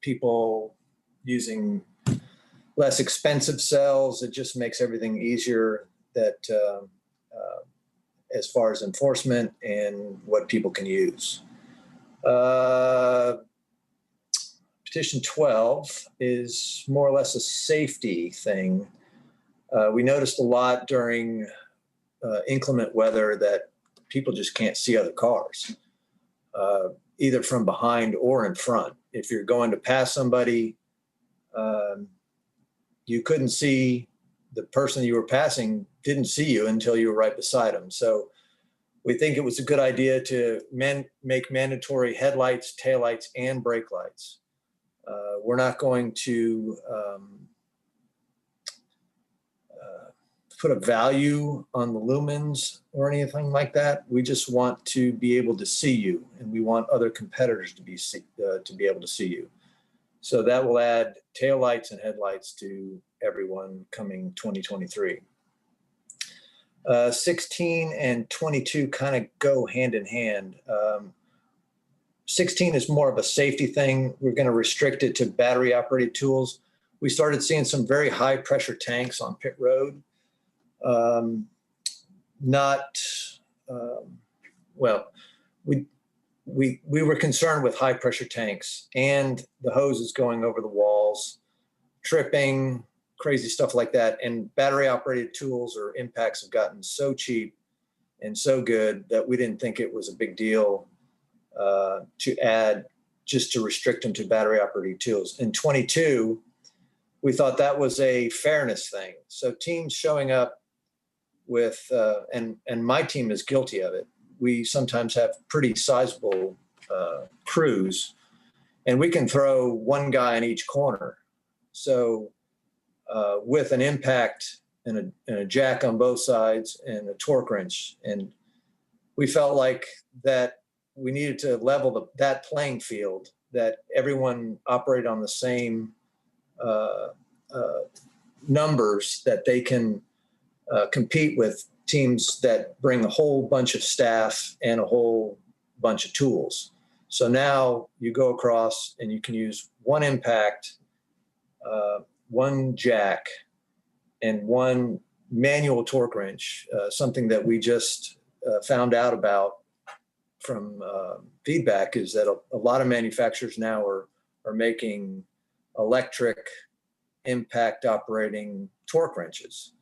people using less expensive cells. It just makes everything easier that as far as enforcement and what people can use. Petition 12 is more or less a safety thing. We noticed a lot during inclement weather that people just can't see other cars, either from behind or in front. If you're going to pass somebody, you couldn't see the person you were passing, didn't see you until you were right beside them. So we think it was a good idea to make mandatory headlights, taillights, and brake lights. We're not going to put a value on the lumens or anything like that. We just want to be able to see you, and we want other competitors to be able to see you. So that will add taillights and headlights to everyone coming 2023. 16 and 22 kind of go hand in hand. 16 is more of a safety thing. We're going to restrict it to battery operated tools. We started seeing some very high pressure tanks on pit road. We were concerned with high pressure tanks and the hoses going over the walls, tripping, crazy stuff like that. And battery operated tools or impacts have gotten so cheap and so good that we didn't think it was a big deal to add, just to restrict them to battery operated tools. In 22, we thought that was a fairness thing. So teams showing up with, and my team is guilty of it. We sometimes have pretty sizable crews, and we can throw one guy in each corner. So with an impact and a jack on both sides and a torque wrench, and we felt like that we needed to level that playing field, that everyone operated on the same numbers, that they can compete with teams that bring a whole bunch of staff and a whole bunch of tools. So now you go across and you can use one impact, one jack, and one manual torque wrench, something that we just found out about from feedback is that a lot of manufacturers now are making electric impact operating torque wrenches.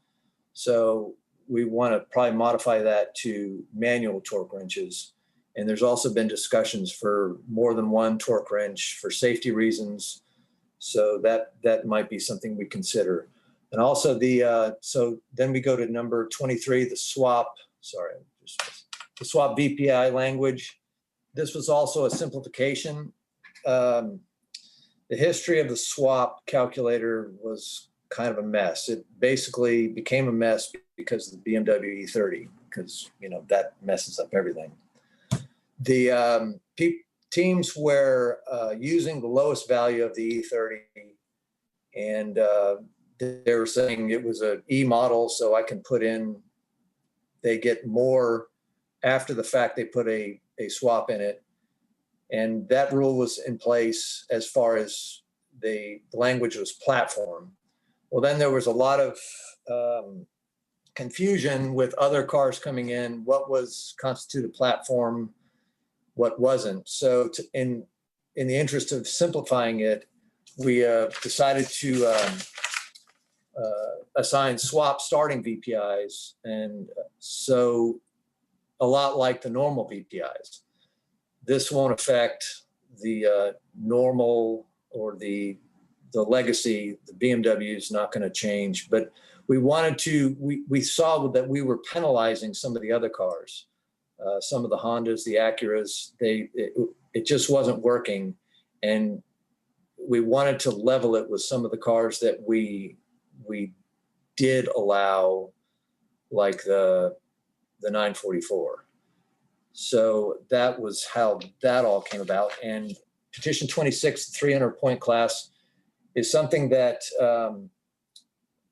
So we want to probably modify that to manual torque wrenches. And there's also been discussions for more than one torque wrench for safety reasons. So that might be something we consider. And also so then we go to number 23, the swap VPI language. This was also a simplification. The history of the swap calculator was kind of a mess. It basically became a mess because of the BMW E30, because that messes up everything. The teams were using the lowest value of the E30, and they were saying it was an E model, so I can put in, they get more after the fact, they put a swap in it. And that rule was in place as far as the language was platform. Well, then there was a lot of confusion with other cars coming in, what was constituted platform, what wasn't. So in the interest of simplifying it, we decided to assign swap starting VPIs. And so a lot like the normal VPIs. This won't affect the normal or the legacy. The BMW is not going to change, but we wanted to, we saw that we were penalizing some of the other cars, some of the Hondas, the Acuras, it just wasn't working. And we wanted to level it with some of the cars that we did allow, like the 944. So that was how that all came about. And Petition 26, 300-point class, is something that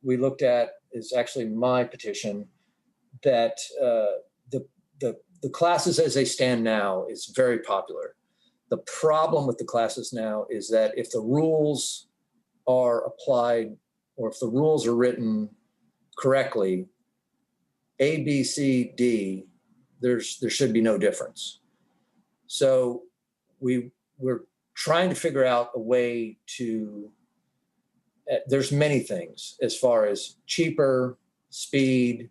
we looked at, is actually my petition, that the classes as they stand now is very popular. The problem with the classes now is that if the rules are applied, or if the rules are written correctly, A, B, C, D, there should be no difference. So we're trying to figure out a way to, there's many things as far as cheaper, speed,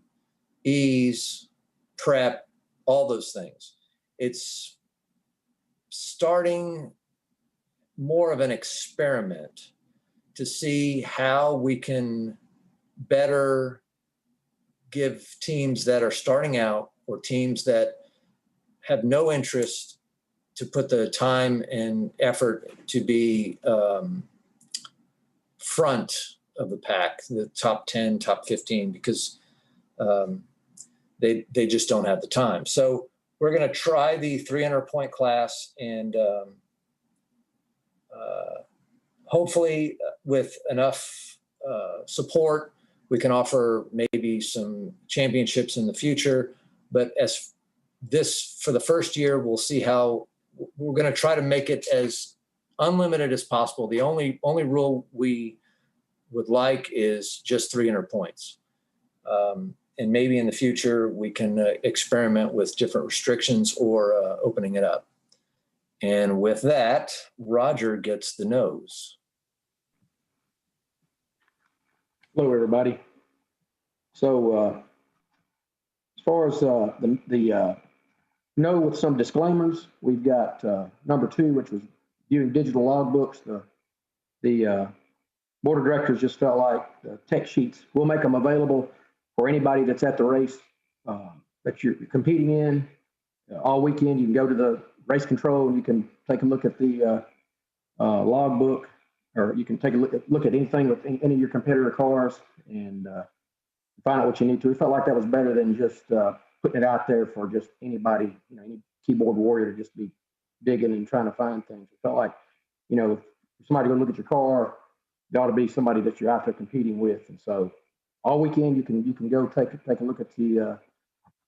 ease, prep, all those things. It's starting more of an experiment to see how we can better give teams that are starting out, or teams that have no interest, to put the time and effort to be front of the pack, the top 10, top 15, because they just don't have the time. So we're going to try the 300-point class, and hopefully with enough support, we can offer maybe some championships in the future. But as this, for the first year, we'll see how we're going to try to make it as unlimited as possible. The only rule we would like is just 300 points. And maybe in the future, we can experiment with different restrictions or opening it up. And with that, Roger gets the nose. Hello, everybody. So as far as the no with some disclaimers, we've got number 2, which was viewing digital logbooks. The board of directors just felt like the tech sheets, we'll make them available for anybody that's at the race that you're competing in all weekend. You can go to the race control and you can take a look at the logbook, or you can take a look at anything with any of your competitor cars and find out what you need to. We felt like that was better than just putting it out there for just anybody, any keyboard warrior to just be digging and trying to find things. It felt like, if somebody go look at your car, it ought to be somebody that you're out there competing with. And so all weekend you can go take a look at the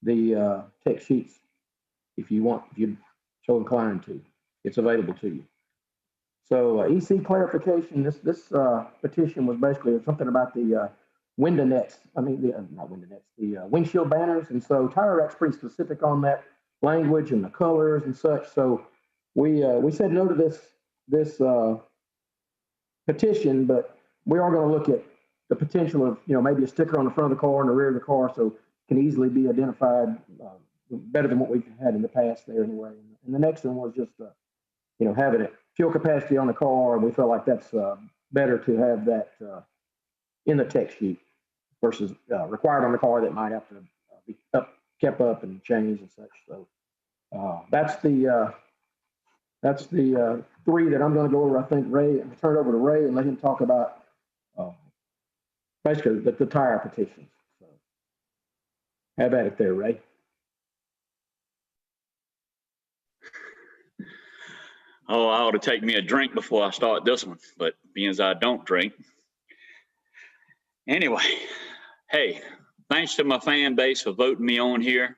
the tech sheets if you're so inclined to. It's available to you. So EC clarification, this petition was basically something about the window nets. I mean, not window nets, the windshield banners. And so Tire Rack's pretty specific on that language and the colors and such. So we said no to this petition, but we are going to look at the potential of, maybe a sticker on the front of the car and the rear of the car, so it can easily be identified better than what we've had in the past there anyway. And the next one was just, having it fuel capacity on the car, and we felt like that's better to have that in the tech sheet versus required on the car that might have to be kept up and changed and such. So that's the three that I'm going to go over. I think Ray, I'm turn it over to Ray and let him talk about basically the tire petitions. So have at it there, Ray. Oh, I ought to take me a drink before I start this one, but being as I don't drink. Anyway, hey, thanks to my fan base for voting me on here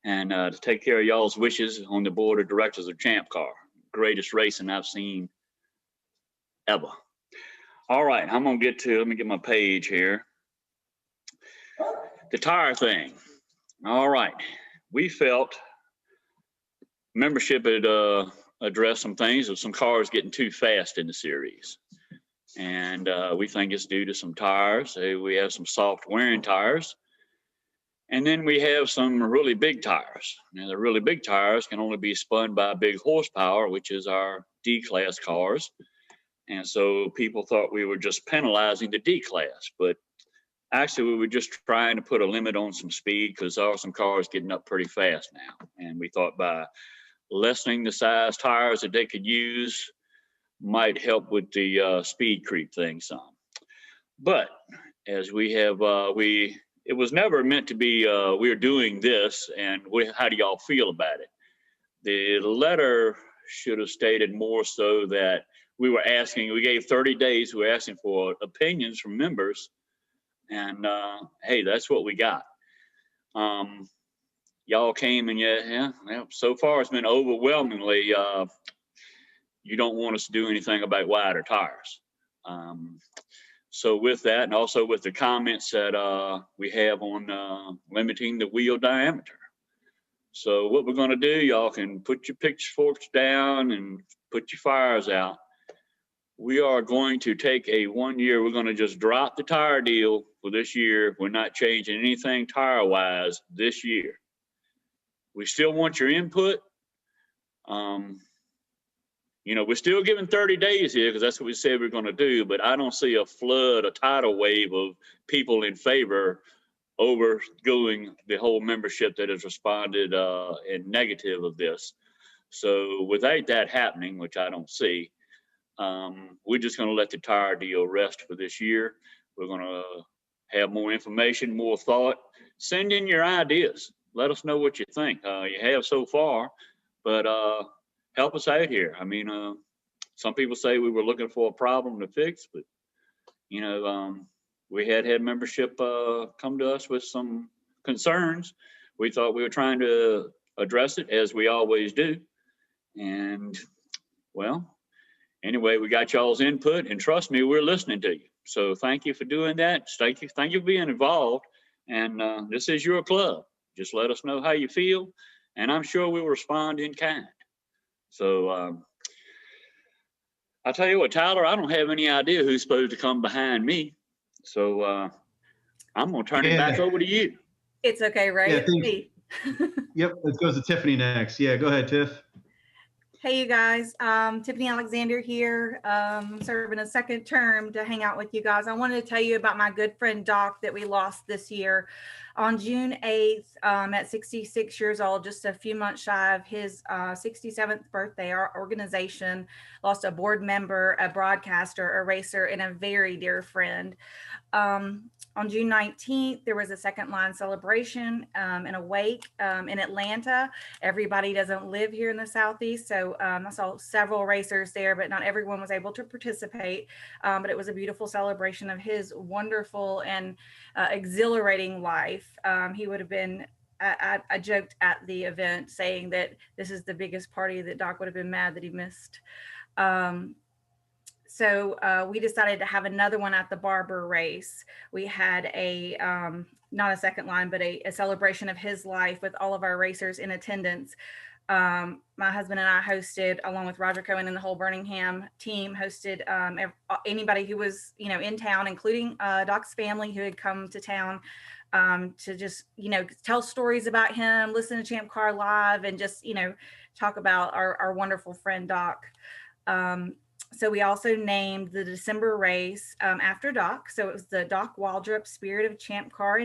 and to take care of y'all's wishes on the board of directors of ChampCar. Greatest racing I've seen ever. All right, let me get my page here. The tire thing. All right, we felt membership had addressed some things of some cars getting too fast in the series. And we think it's due to some tires. We have some soft wearing tires. And then we have some really big tires. Now, the really big tires can only be spun by big horsepower, which is our D-class cars. And so people thought we were just penalizing the D-class. But actually, we were just trying to put a limit on some speed because there are some cars getting up pretty fast now. And we thought by lessening the size tires that they could use might help with the speed creep thing some. But as we have, it was never meant to be, we're doing this and how do y'all feel about it? The letter should have stated more so that we gave 30 days, we were asking for opinions from members, and hey, that's what we got. Y'all came and yeah, so far it's been overwhelmingly, you don't want us to do anything about wider tires. So with that, and also with the comments that we have on limiting the wheel diameter. So what we're gonna do, y'all can put your pitchforks down and put your fires out. We are going to take we're gonna just drop the tire deal for this year. We're not changing anything tire-wise this year. We still want your input. We're still giving 30 days here because that's what we said we're going to do, but I don't see a tidal wave of people in favor overgoing the whole membership that has responded in negative of this. So without that happening, which I don't see, we're just going to let the tire deal rest for this year. We're going to have more information, more thought. Send in your ideas. Let us know what you think. You have so far, but help us out here. I mean, some people say we were looking for a problem to fix, but we had membership come to us with some concerns. We thought we were trying to address it as we always do. And well, anyway, we got y'all's input, and trust me, we're listening to you. So thank you for doing that. Thank you for being involved. And this is your club. Just let us know how you feel, and I'm sure we'll respond in kind. So I'll tell you what, Tyler, I don't have any idea who's supposed to come behind me. So I'm going to turn it back over to you. It's okay, Ray. Yeah, it's me. Yep, it goes to Tiffany next. Yeah, go ahead, Tiff. Hey, you guys. Tiffany Alexander here, serving a second term to hang out with you guys. I wanted to tell you about my good friend Doc that we lost this year. On June 8th, at 66 years old, just a few months shy of his 67th birthday, our organization lost a board member, a broadcaster, a racer, and a very dear friend. On June 19th, there was a second line celebration and a wake in Atlanta. Everybody doesn't live here in the Southeast, so I saw several racers there, but not everyone was able to participate. But it was a beautiful celebration of his wonderful and exhilarating life. He would have been I joked at the event saying that this is the biggest party that Doc would have been mad that he missed. So we decided to have another one at the Barber race. We had a, not a second line, but a celebration of his life with all of our racers in attendance. My husband and I hosted, along with Roger Cohen and the whole Birmingham team, hosted anybody who was, in town, including Doc's family who had come to town to just, tell stories about him, listen to ChampCar Live, and just, talk about our wonderful friend Doc. So we also named the December race after Doc. So it was the Doc Waldrop Spirit of ChampCar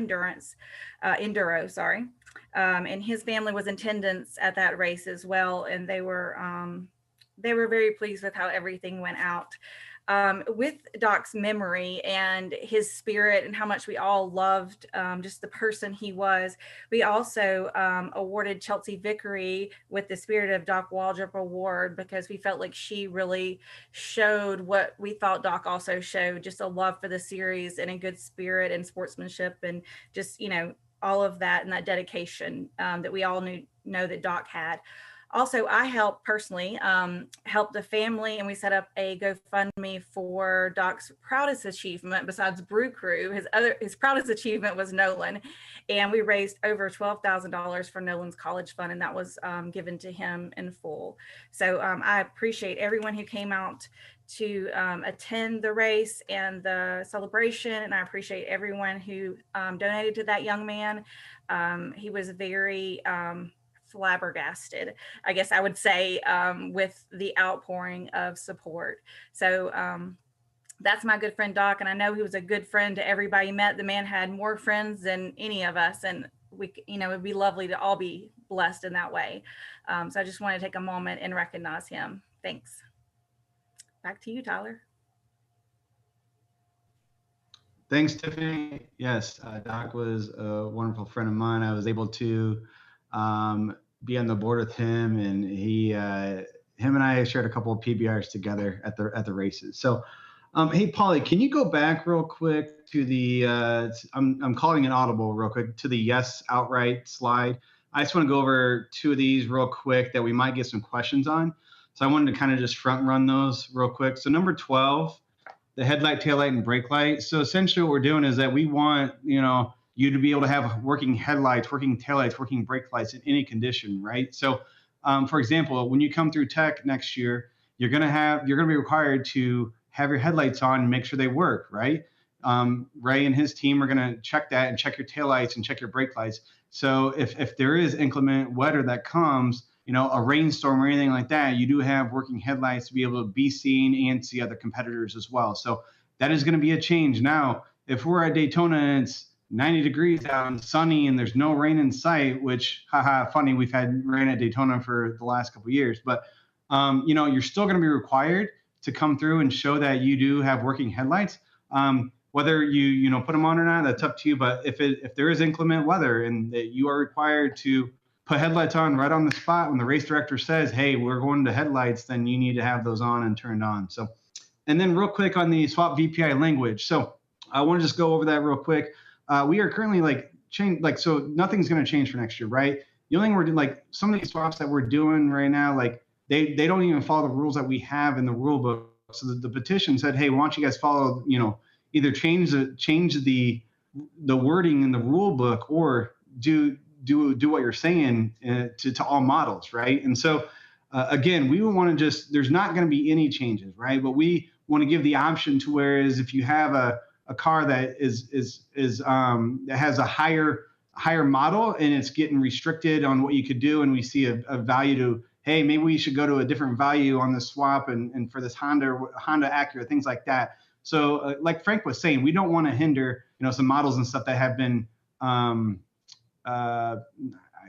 Enduro, sorry. And his family was in attendance at that race as well. And they were very pleased with how everything went out. With Doc's memory and his spirit and how much we all loved just the person he was, we also awarded Chelsea Vickery with the Spirit of Doc Waldrop Award, because we felt like she really showed what we thought Doc also showed, just a love for the series and a good spirit and sportsmanship, and just, all of that and that dedication that we all know that Doc had. Also, I helped personally help the family, and we set up a GoFundMe for Doc's proudest achievement besides Brew Crew. His proudest achievement was Nolan, and we raised over $12,000 for Nolan's college fund, and that was given to him in full. So I appreciate everyone who came out to attend the race and the celebration, and I appreciate everyone who donated to that young man. He was very flabbergasted, I guess I would say, with the outpouring of support. So that's my good friend Doc, and I know he was a good friend to everybody he met. The man had more friends than any of us, and it'd be lovely to all be blessed in that way. So I just want to take a moment and recognize him. Thanks. Back to you, Tyler. Thanks, Tiffany. Yes, Doc was a wonderful friend of mine. I was able to be on the board with him, and him and I shared a couple of PBRs together at the races. So, hey, Paulie, can you go back real quick to the I'm calling it audible real quick, to the yes outright slide. I just want to go over two of these real quick that we might get some questions on. So I wanted to kind of just front run those real quick. So number 12, the headlight, taillight, and brake light. So essentially what we're doing is that we want, you to be able to have working headlights, working taillights, working brake lights in any condition, right? So for example, when you come through tech next year, you're going to be required to have your headlights on and make sure they work, right? Ray and his team are going to check that and check your taillights and check your brake lights. So if there is inclement weather that comes, a rainstorm or anything like that, you do have working headlights to be able to be seen and see other competitors as well. So that is going to be a change. Now, if we're at Daytona and it's 90 degrees out and sunny and there's no rain in sight, which, funny, we've had rain at Daytona for the last couple of years, but, you're still going to be required to come through and show that you do have working headlights. Whether you put them on or not, that's up to you. But if there is inclement weather and that you are required to put headlights on right on the spot when the race director says, hey, we're going to headlights, then you need to have those on and turned on. So, and then real quick on the swap VPI language. So I want to just go over that real quick. We are currently so nothing's going to change for next year, right? The only thing we're doing, some of these swaps that we're doing right now, they don't even follow the rules that we have in the rule book. So the petition said, hey, why don't you guys follow, either change the wording in the rule book or do what you're saying to all models, right? And so again, we would want to there's not going to be any changes, right? But we want to give the option to whereas if you have a car that that has a higher model and it's getting restricted on what you could do, and we see a value to, hey, maybe we should go to a different value on the swap and for this Honda Acura, things like that. So like Frank was saying, we don't want to hinder some models and stuff that have been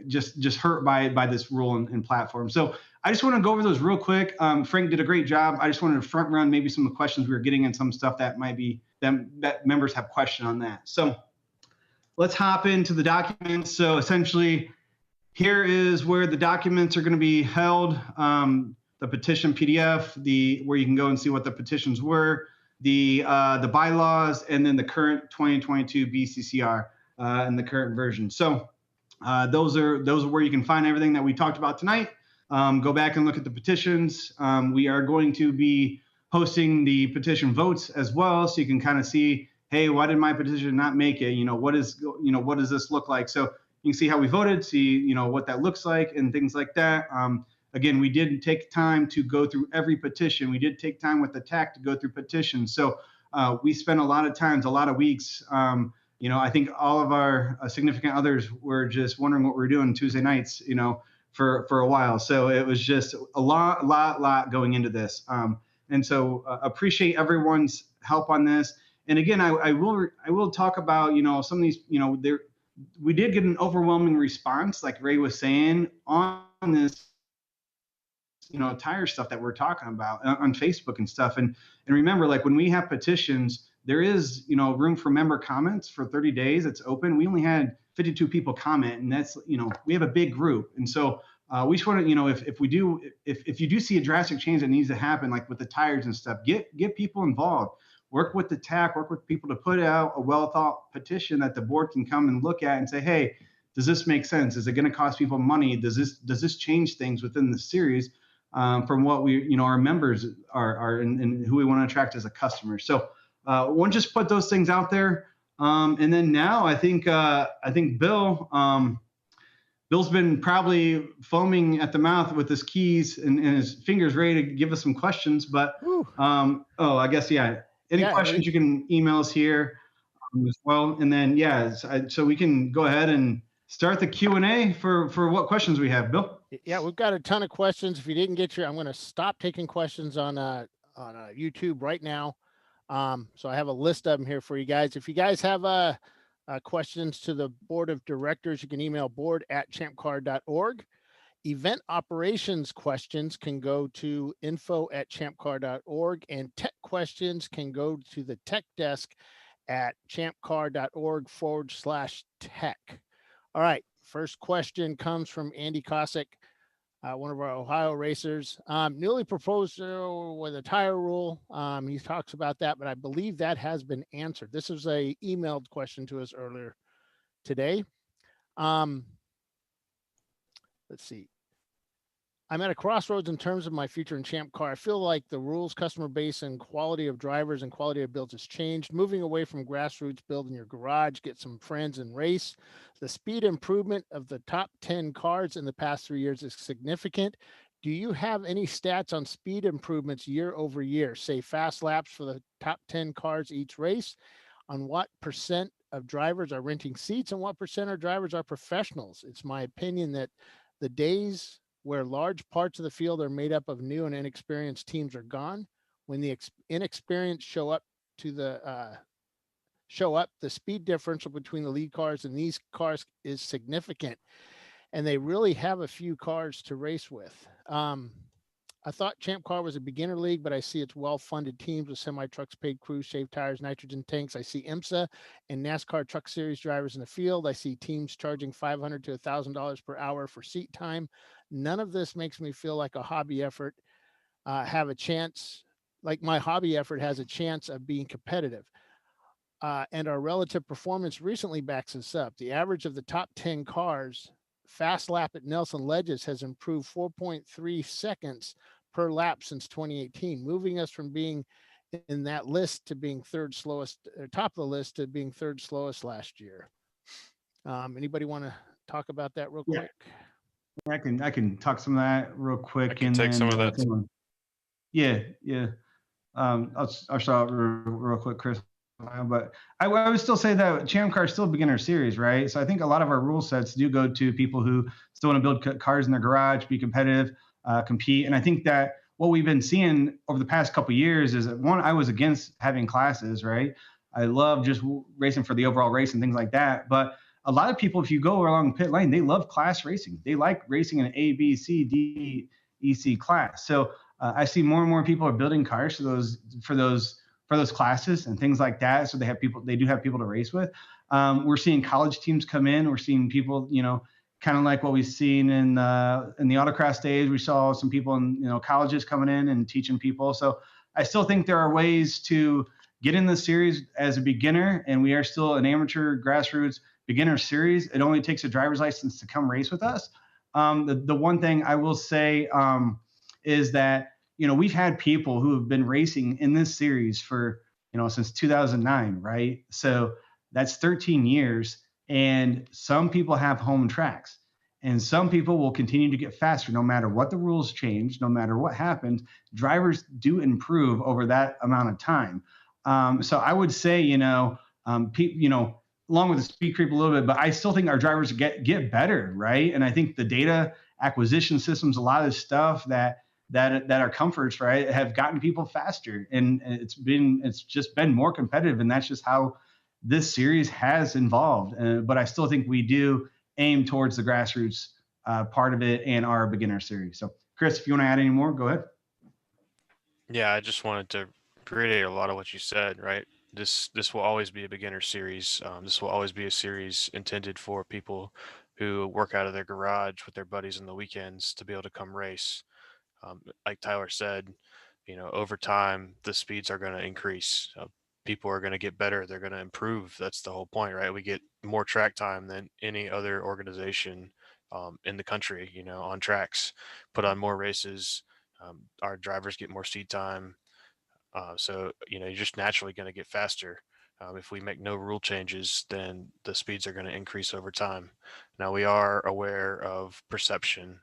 just hurt by this rule and platform. So I just want to go over those real quick. Frank did a great job. I just wanted to front run maybe some of the questions we were getting and some stuff that might be that members have question on that. So let's hop into the documents. So essentially here is where the documents are going to be held. The petition PDF, where you can go and see what the petitions were, the bylaws, and then the current 2022 BCCR and the current version. So Those are where you can find everything that we talked about tonight. Go back and look at the petitions. We are going to be posting the petition votes as well, so you can kind of see, hey, why did my petition not make it? What does this look like? So you can see how we voted, see what that looks like, and things like that. Again, we did take time to go through every petition. We did take time with the TAC to go through petitions. So we spent a lot of times, a lot of weeks. I think all of our significant others were just wondering what we were doing Tuesday nights, for a while. So it was just a lot going into this. And so appreciate everyone's help on this. And again, I will talk about, some of these, we did get an overwhelming response, like Ray was saying, on this, tire stuff that we're talking about on Facebook and stuff. And remember, like when we have petitions, there is, room for member comments for 30 days. It's open. We only had 52 people comment, and that's, we have a big group. And so we just want to, if you do see a drastic change that needs to happen, like with the tires and stuff, get people involved. Work with the TAC, work with people to put out a well-thought petition that the board can come and look at and say, hey, does this make sense? Is it going to cost people money? Does this change things within the series from what we, our members are and who we want to attract as a customer? So we'll just put those things out there. And then now I think Bill's been probably foaming at the mouth with his keys and his fingers ready to give us some questions. But I guess any questions you can email us here as well. And then so we can go ahead and start the Q&A for what questions we have. Bill? Yeah, we've got a ton of questions. If you didn't get I'm going to stop taking questions on YouTube right now. So I have a list of them here for you guys. If you guys have questions to the board of directors, you can email board@champcar.org. Event operations questions can go to info@champcar.org, and tech questions can go to the tech desk at champcar.org/tech. All right. First question comes from Andy Kosick, one of our Ohio racers. Newly proposed with a tire rule. He talks about that, but I believe that has been answered. This is a emailed question to us earlier today. Let's see. I'm at a crossroads in terms of my future in Champ Car. I feel like the rules, customer base, and quality of drivers and quality of builds has changed. Moving away from grassroots, build in your garage, get some friends and race. The speed improvement of the top 10 cars in the past 3 years is significant. Do you have any stats on speed improvements year over year, say fast laps for the top 10 cars each race? On what % of drivers are renting seats and what % of drivers are professionals? It's my opinion that the days where large parts of the field are made up of new and inexperienced teams are gone. When the inexperienced show up, the speed differential between the lead cars and these cars is significant, and they really have a few cars to race with. I thought Champ Car was a beginner league, but I see it's well-funded teams with semi-trucks, paid crews, shaved tires, nitrogen tanks. I see IMSA and NASCAR Truck Series drivers in the field. I see teams charging $500 to $1,000 per hour for seat time. None of this makes me feel like a hobby effort have a chance, like my hobby effort has a chance of being competitive. And our relative performance recently backs us up. The average of the top 10 cars fast lap at Nelson Ledges has improved 4.3 seconds per lap since 2018, moving us from being in that list to being third slowest, or top of the list, to being third slowest last year. Anybody want to talk about that real quick? I can talk some of that real quick. I can take some of that. Yeah. I'll start out real quick, Chris. But I would still say that ChampCar is still a beginner series, right? So I think a lot of our rule sets do go to people who still want to build cars in their garage, be competitive, compete. And I think that what we've been seeing over the past couple of years is that, one, I was against having classes, right? I love just racing for the overall race and things like that. But a lot of people, if you go along pit lane, they love class racing. They like racing in an A, B, C, D, E, C class. So I see more and more people are building cars for those classes and things like that. So they do have people to race with. We're seeing college teams come in. We're seeing people, kind of like what we've seen in the autocross days. We saw some people in, colleges coming in and teaching people. So I still think there are ways to get in the series as a beginner, and we are still an amateur grassroots beginner series, it only takes a driver's license to come race with us. The one thing I will say is that, we've had people who have been racing in this series for, since 2009, right? So that's 13 years. And some people have home tracks, and some people will continue to get faster no matter what the rules change, no matter what happens. Drivers do improve over that amount of time. So I would say, along with the speed creep a little bit, but I still think our drivers get better, right? And I think the data acquisition systems, a lot of the stuff that are comforts, right, have gotten people faster, and it's just been more competitive, and that's just how this series has evolved. But I still think we do aim towards the grassroots part of it and our beginner series. So, Chris, if you want to add any more, go ahead. Yeah, I just wanted to reiterate a lot of what you said, right? This will always be a beginner series. This will always be a series intended for people who work out of their garage with their buddies on the weekends to be able to come race. Like Tyler said, over time, the speeds are going to increase. People are going to get better. They're going to improve. That's the whole point, right? We get more track time than any other organization in the country, on tracks, put on more races. Our drivers get more seat time. So, you're just naturally going to get faster. If we make no rule changes, then the speeds are going to increase over time. Now, we are aware of perception.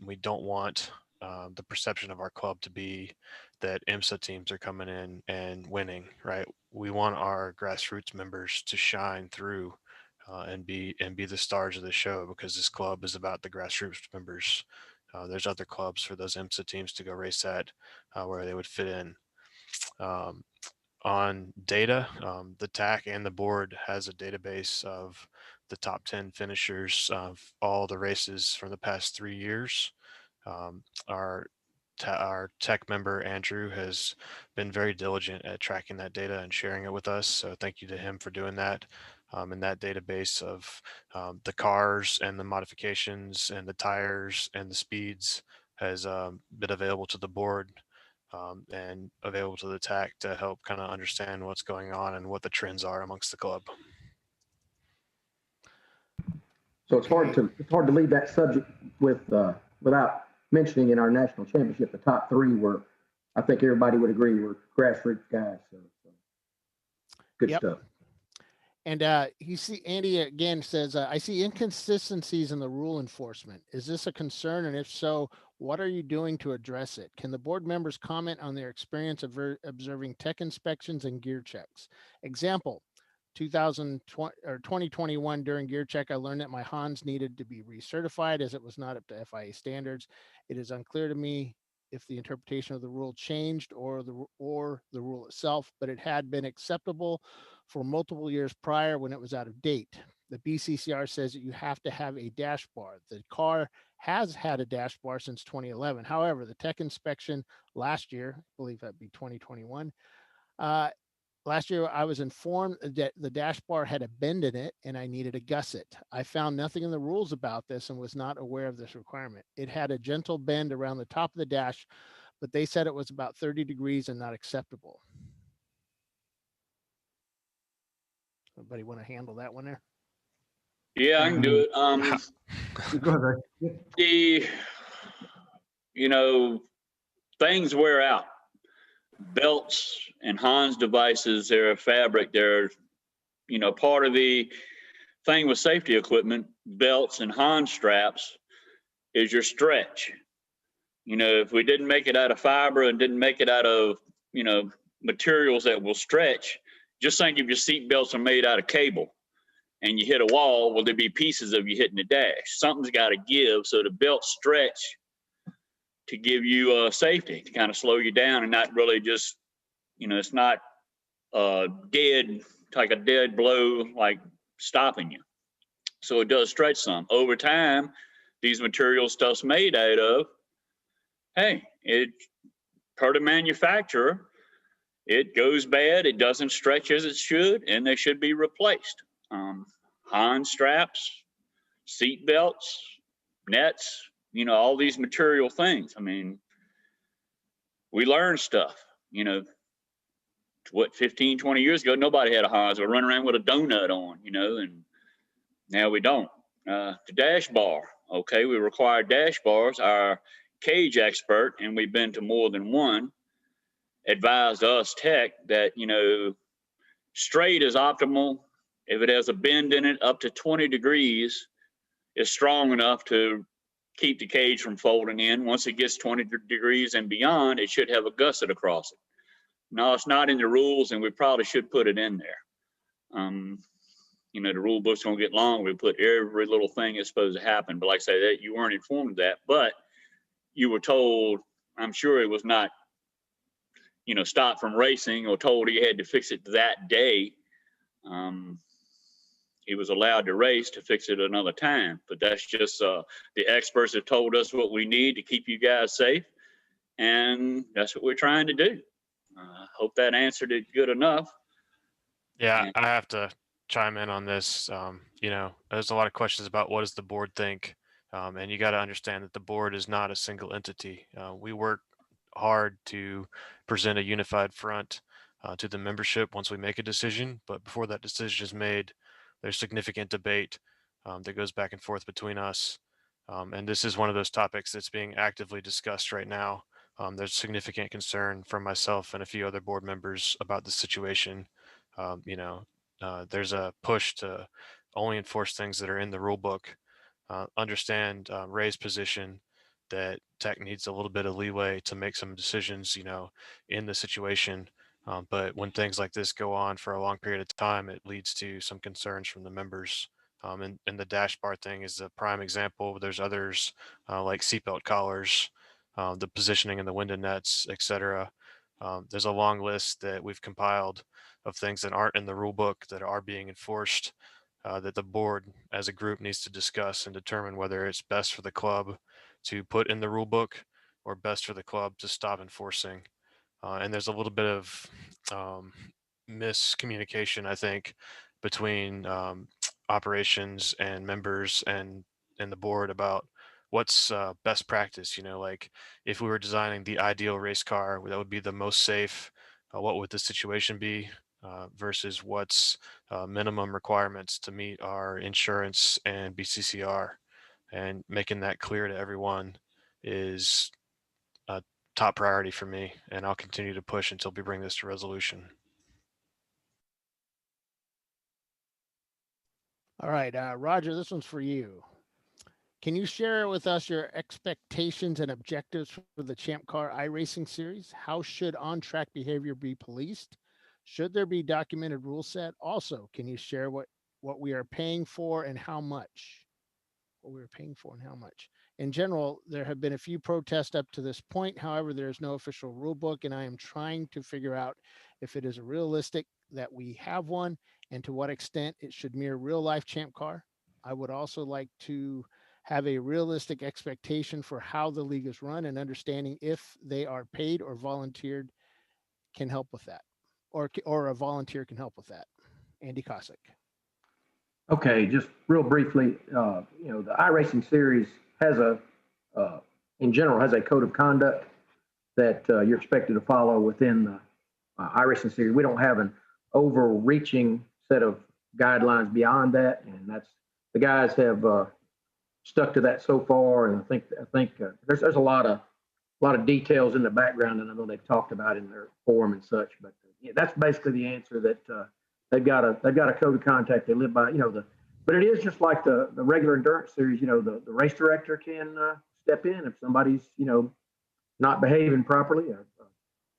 We don't want the perception of our club to be that IMSA teams are coming in and winning, right? We want our grassroots members to shine through and be the stars of the show, because this club is about the grassroots members. There's other clubs for those IMSA teams to go race at where they would fit in. On data, the TAC and the board has a database of the top 10 finishers of all the races from the past 3 years. Our tech member, Andrew, has been very diligent at tracking that data and sharing it with us. So thank you to him for doing that. And that database of the cars and the modifications and the tires and the speeds has been available to the board and available to the TAC to help kind of understand what's going on and what the trends are amongst the club. So it's hard to leave that subject without mentioning in our national championship, the top three were, I think everybody would agree, were grassroots guys. So good stuff. And Andy again says, I see inconsistencies in the rule enforcement. Is this a concern? And if so, what are you doing to address it? Can the board members comment on their experience of observing tech inspections and gear checks? Example, 2021 during gear check, I learned that my Hans needed to be recertified as it was not up to FIA standards. It is unclear to me if the interpretation of the rule changed or the rule itself, but it had been acceptable for multiple years prior when it was out of date. The BCCR says that you have to have a dash bar. The car has had a dash bar since 2011. However, the tech inspection last year, I believe that'd be 2021, last year, I was informed that the dash bar had a bend in it and I needed to gusset. I found nothing in the rules about this and was not aware of this requirement. It had a gentle bend around the top of the dash, but they said it was about 30 degrees and not acceptable. Anybody want to handle that one there? Yeah, I can do it. Go ahead, Ray. Things wear out. Belts and Hans devices, they're a fabric. They're, part of the thing with safety equipment, belts and Hans straps is your stretch. If we didn't make it out of fiber and didn't make it out of, materials that will stretch, just think if your seat belts are made out of cable and you hit a wall, will there be pieces of you hitting the dash? Something's got to give, so the belt stretch to give you safety, to kind of slow you down and not really just, it's not dead, like a dead blow, like stopping you. So it does stretch some. Over time, these materials stuff's made out of, it per the manufacturer, it goes bad, it doesn't stretch as it should, and they should be replaced. Hans straps, seat belts, nets, all these material things. I mean, we learn stuff, 15, 20 years ago, nobody had a Hans. We're running around with a donut on, and Now we don't. The dash bar, okay, we require dash bars. Our cage expert, and we've been to more than one, advised us tech that, you know, straight is optimal. If it has a bend in it, up to 20 degrees is strong enough to keep the cage from folding in. Once it gets 20 degrees and beyond, it should have a gusset across it. No, it's not in the rules, and we probably should put it in there. You know, the rule book's gonna get long. We put every little thing that's supposed to happen. But like I say, that you weren't informed of that, but you were told, I'm sure it was not, you know, stopped from racing or told he had to fix it that day. He was allowed to race to fix it another time, but that's just the experts have told us what we need to keep you guys safe, and that's what we're trying to do. Hope that answered it good enough. Yeah, I have to chime in on this. You know, there's a lot of questions about what does the board think, and you got to understand that the board is not a single entity. We work hard to present a unified front to the membership once we make a decision, but before that decision is made, there's significant debate that goes back and forth between us. And this is one of those topics that's being actively discussed right now. There's significant concern from myself and a few other board members about the situation. You know, there's a push to only enforce things that are in the rule book. Understand Ray's position that tech needs a little bit of leeway to make some decisions, you know, in the situation. But when things like this go on for a long period of time, it leads to some concerns from the members. And the dash bar thing is a prime example. There's others like seatbelt collars, the positioning in the window nets, etc. There's a long list that we've compiled of things that aren't in the rule book that are being enforced, that the board as a group needs to discuss and determine whether it's best for the club to put in the rule book or best for the club to stop enforcing. And there's a little bit of miscommunication, I think, between operations and members and the board about what's best practice. You know, like if we were designing the ideal race car that would be the most safe, what would the situation be versus what's minimum requirements to meet our insurance and BCCR, and making that clear to everyone is a top priority for me, and I'll continue to push until we bring this to resolution. All right, Roger, this one's for you. Can you share with us your expectations and objectives for the ChampCar iRacing series? How should on-track behavior be policed? Should there be documented rule set? Also, can you share what we are paying for and how much? What we are paying for and how much? In general, there have been a few protests up to this point. However, there is no official rule book, and I am trying to figure out if it is realistic that we have one and to what extent it should mirror real life ChampCar. I would also like to have a realistic expectation for how the league is run, and understanding if they are paid or volunteered can help with that, or a volunteer can help with that. Andy Kosick. Okay, just real briefly, you know, the iRacing series has in general, has a code of conduct that you're expected to follow within the iRacing series. We don't have an overreaching set of guidelines beyond that, and that's, the guys have stuck to that so far. And I think there's a lot of details in the background, and I know they've talked about in their forum and such. But yeah, that's basically the answer, that they've got a code of conduct they live by. You know, but it is just like the regular endurance series. You know, the race director can step in if somebody's, you know, not behaving properly or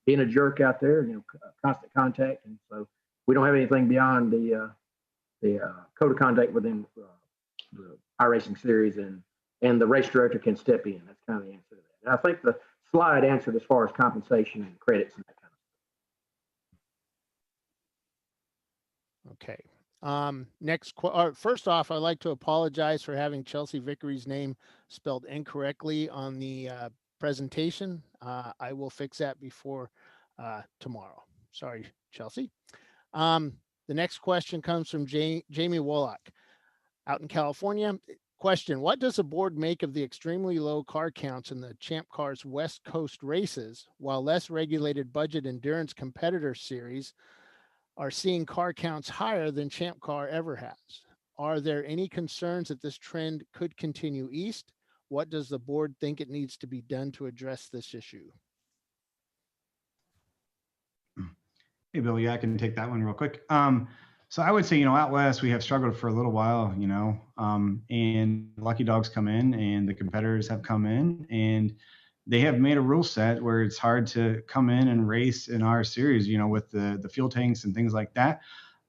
being a jerk out there. You know, constant contact, and so we don't have anything beyond the code of conduct within the iRacing series, and the race director can step in. That's kind of the answer to that. And I think the slide answered as far as compensation and credits and that kind of stuff. Okay. First off, I'd like to apologize for having Chelsea Vickery's name spelled incorrectly on the presentation. I will fix that before tomorrow. Sorry, Chelsea. The next question comes from Jamie Wallach out in California. Question: what does the board make of the extremely low car counts in the ChampCar's West Coast races, while less regulated budget endurance competitor series are seeing car counts higher than ChampCar ever has? Are there any concerns that this trend could continue east? What does the board think it needs to be done to address this issue? Hey, Bill, yeah, I can take that one real quick. So I would say, out west, we have struggled for a little while, and Lucky Dogs come in and the competitors have come in and they have made a rule set where it's hard to come in and race in our series, with the fuel tanks and things like that.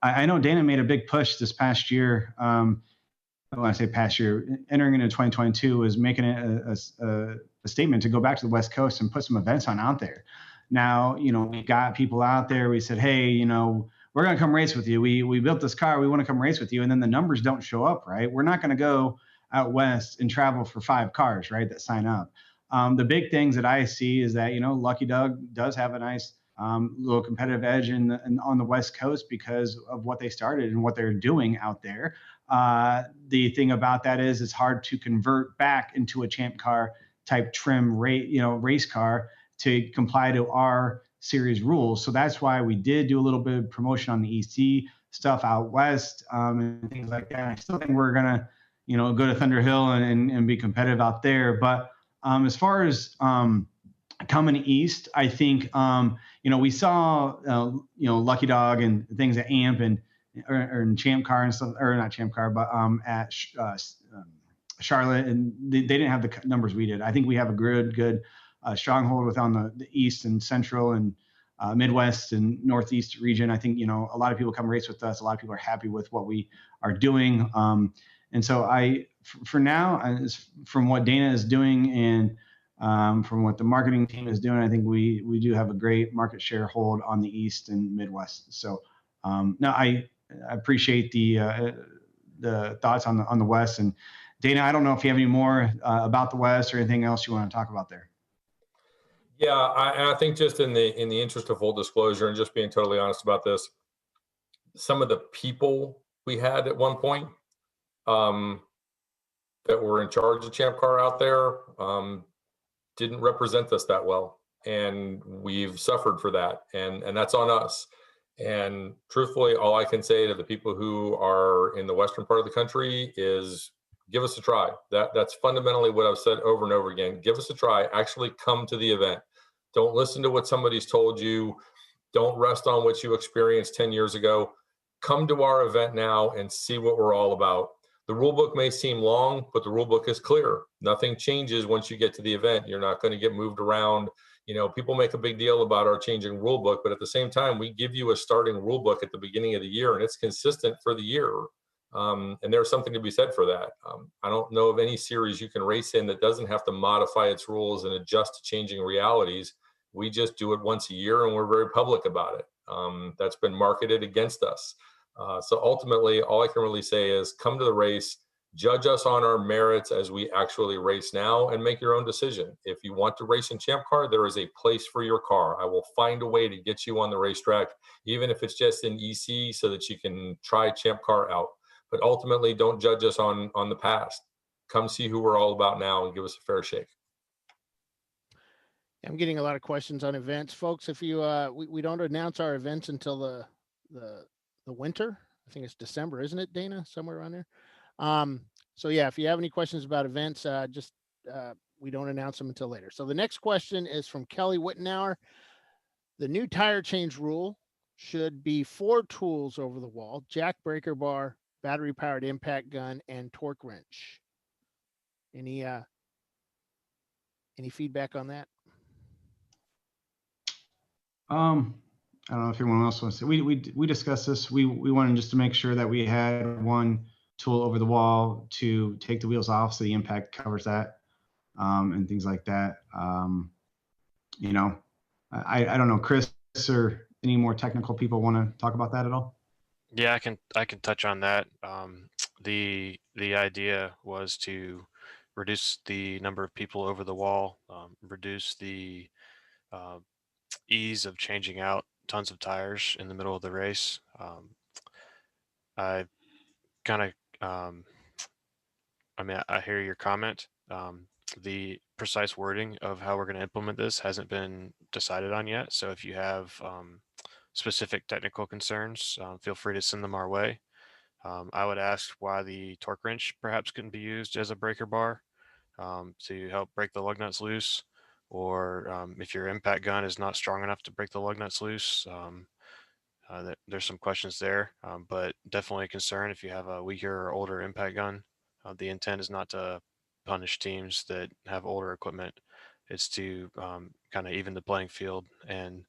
I know Dana made a big push this past year. When I say past year, entering into 2022 was making it a statement to go back to the West Coast and put some events on out there. Now, we got people out there. We said, hey, we're going to come race with you. We built this car. We want to come race with you. And then the numbers don't show up, right? We're not going to go out west and travel for 5 cars, right, that sign up. The big things that I see is that, Lucky Dog does have a nice little competitive edge on the West Coast because of what they started and what they're doing out there. The thing about that is it's hard to convert back into a ChampCar type trim race car to comply to our series rules. So that's why we did do a little bit of promotion on the EC stuff out west and things like that. I still think we're gonna, go to Thunder Hill and be competitive out there. But as far as coming east, I think we saw Lucky Dog and things at AMP or in ChampCar and stuff, or not ChampCar, but at Charlotte, and they didn't have the numbers we did. I think we have a good stronghold with on the east and central and Midwest and Northeast region. I think, a lot of people come race with us. A lot of people are happy with what we are doing. And so for now, from what Dana is doing and from what the marketing team is doing, I think we do have a great market share hold on the East and Midwest. So no, I appreciate the thoughts on the West. And Dana, I don't know if you have any more about the West or anything else you want to talk about there. Yeah, I think just in the interest of full disclosure and just being totally honest about this, some of the people we had at one point that were in charge of ChampCar out there didn't represent us that well, and we've suffered for that, and that's on us. And truthfully, all I can say to the people who are in the western part of the country is give us a try. That's fundamentally what I've said over and over again. Give us a try. Actually come to the event. Don't listen to what somebody's told you. Don't rest on what you experienced 10 years ago. Come to our event now and see what we're all about. The rule book may seem long, but the rule book is clear. Nothing changes once you get to the event. You're not going to get moved around. People make a big deal about our changing rule book, but at the same time, we give you a starting rule book at the beginning of the year, and it's consistent for the year. And there's something to be said for that. I don't know of any series you can race in that doesn't have to modify its rules and adjust to changing realities. We just do it once a year, and we're very public about it. That's been marketed against us. So ultimately, all I can really say is come to the race, judge us on our merits as we actually race now, and make your own decision. If you want to race in ChampCar, there is a place for your car. I will find a way to get you on the racetrack, even if it's just in EC, so that you can try ChampCar out. But ultimately, don't judge us on the past. Come see who we're all about now and give us a fair shake. I'm getting a lot of questions on events, folks. If you we don't announce our events until the winter. I think it's December, isn't it, Dana? Somewhere around there. So yeah, if you have any questions about events, we don't announce them until later. So the next question is from Kelly Wittenauer. The new tire change rule should be 4 tools over the wall: jack, breaker bar, battery powered impact gun, and torque wrench. Any feedback on that? I don't know if anyone else wants to. We discussed this. We wanted just to make sure that we had one tool over the wall to take the wheels off, so the impact covers that, and things like that. I don't know, Chris or any more technical people want to talk about that at all? Yeah, I can touch on that. The idea was to reduce the number of people over the wall, reduce the ease of changing out tons of tires in the middle of the race. I kind of, I hear your comment. The precise wording of how we're going to implement this hasn't been decided on yet. So if you have specific technical concerns, feel free to send them our way. I would ask why the torque wrench perhaps couldn't be used as a breaker bar to help break the lug nuts loose, or if your impact gun is not strong enough to break the lug nuts loose. There's some questions there, but definitely a concern if you have a weaker or older impact gun. The intent is not to punish teams that have older equipment. It's to kind of even the playing field and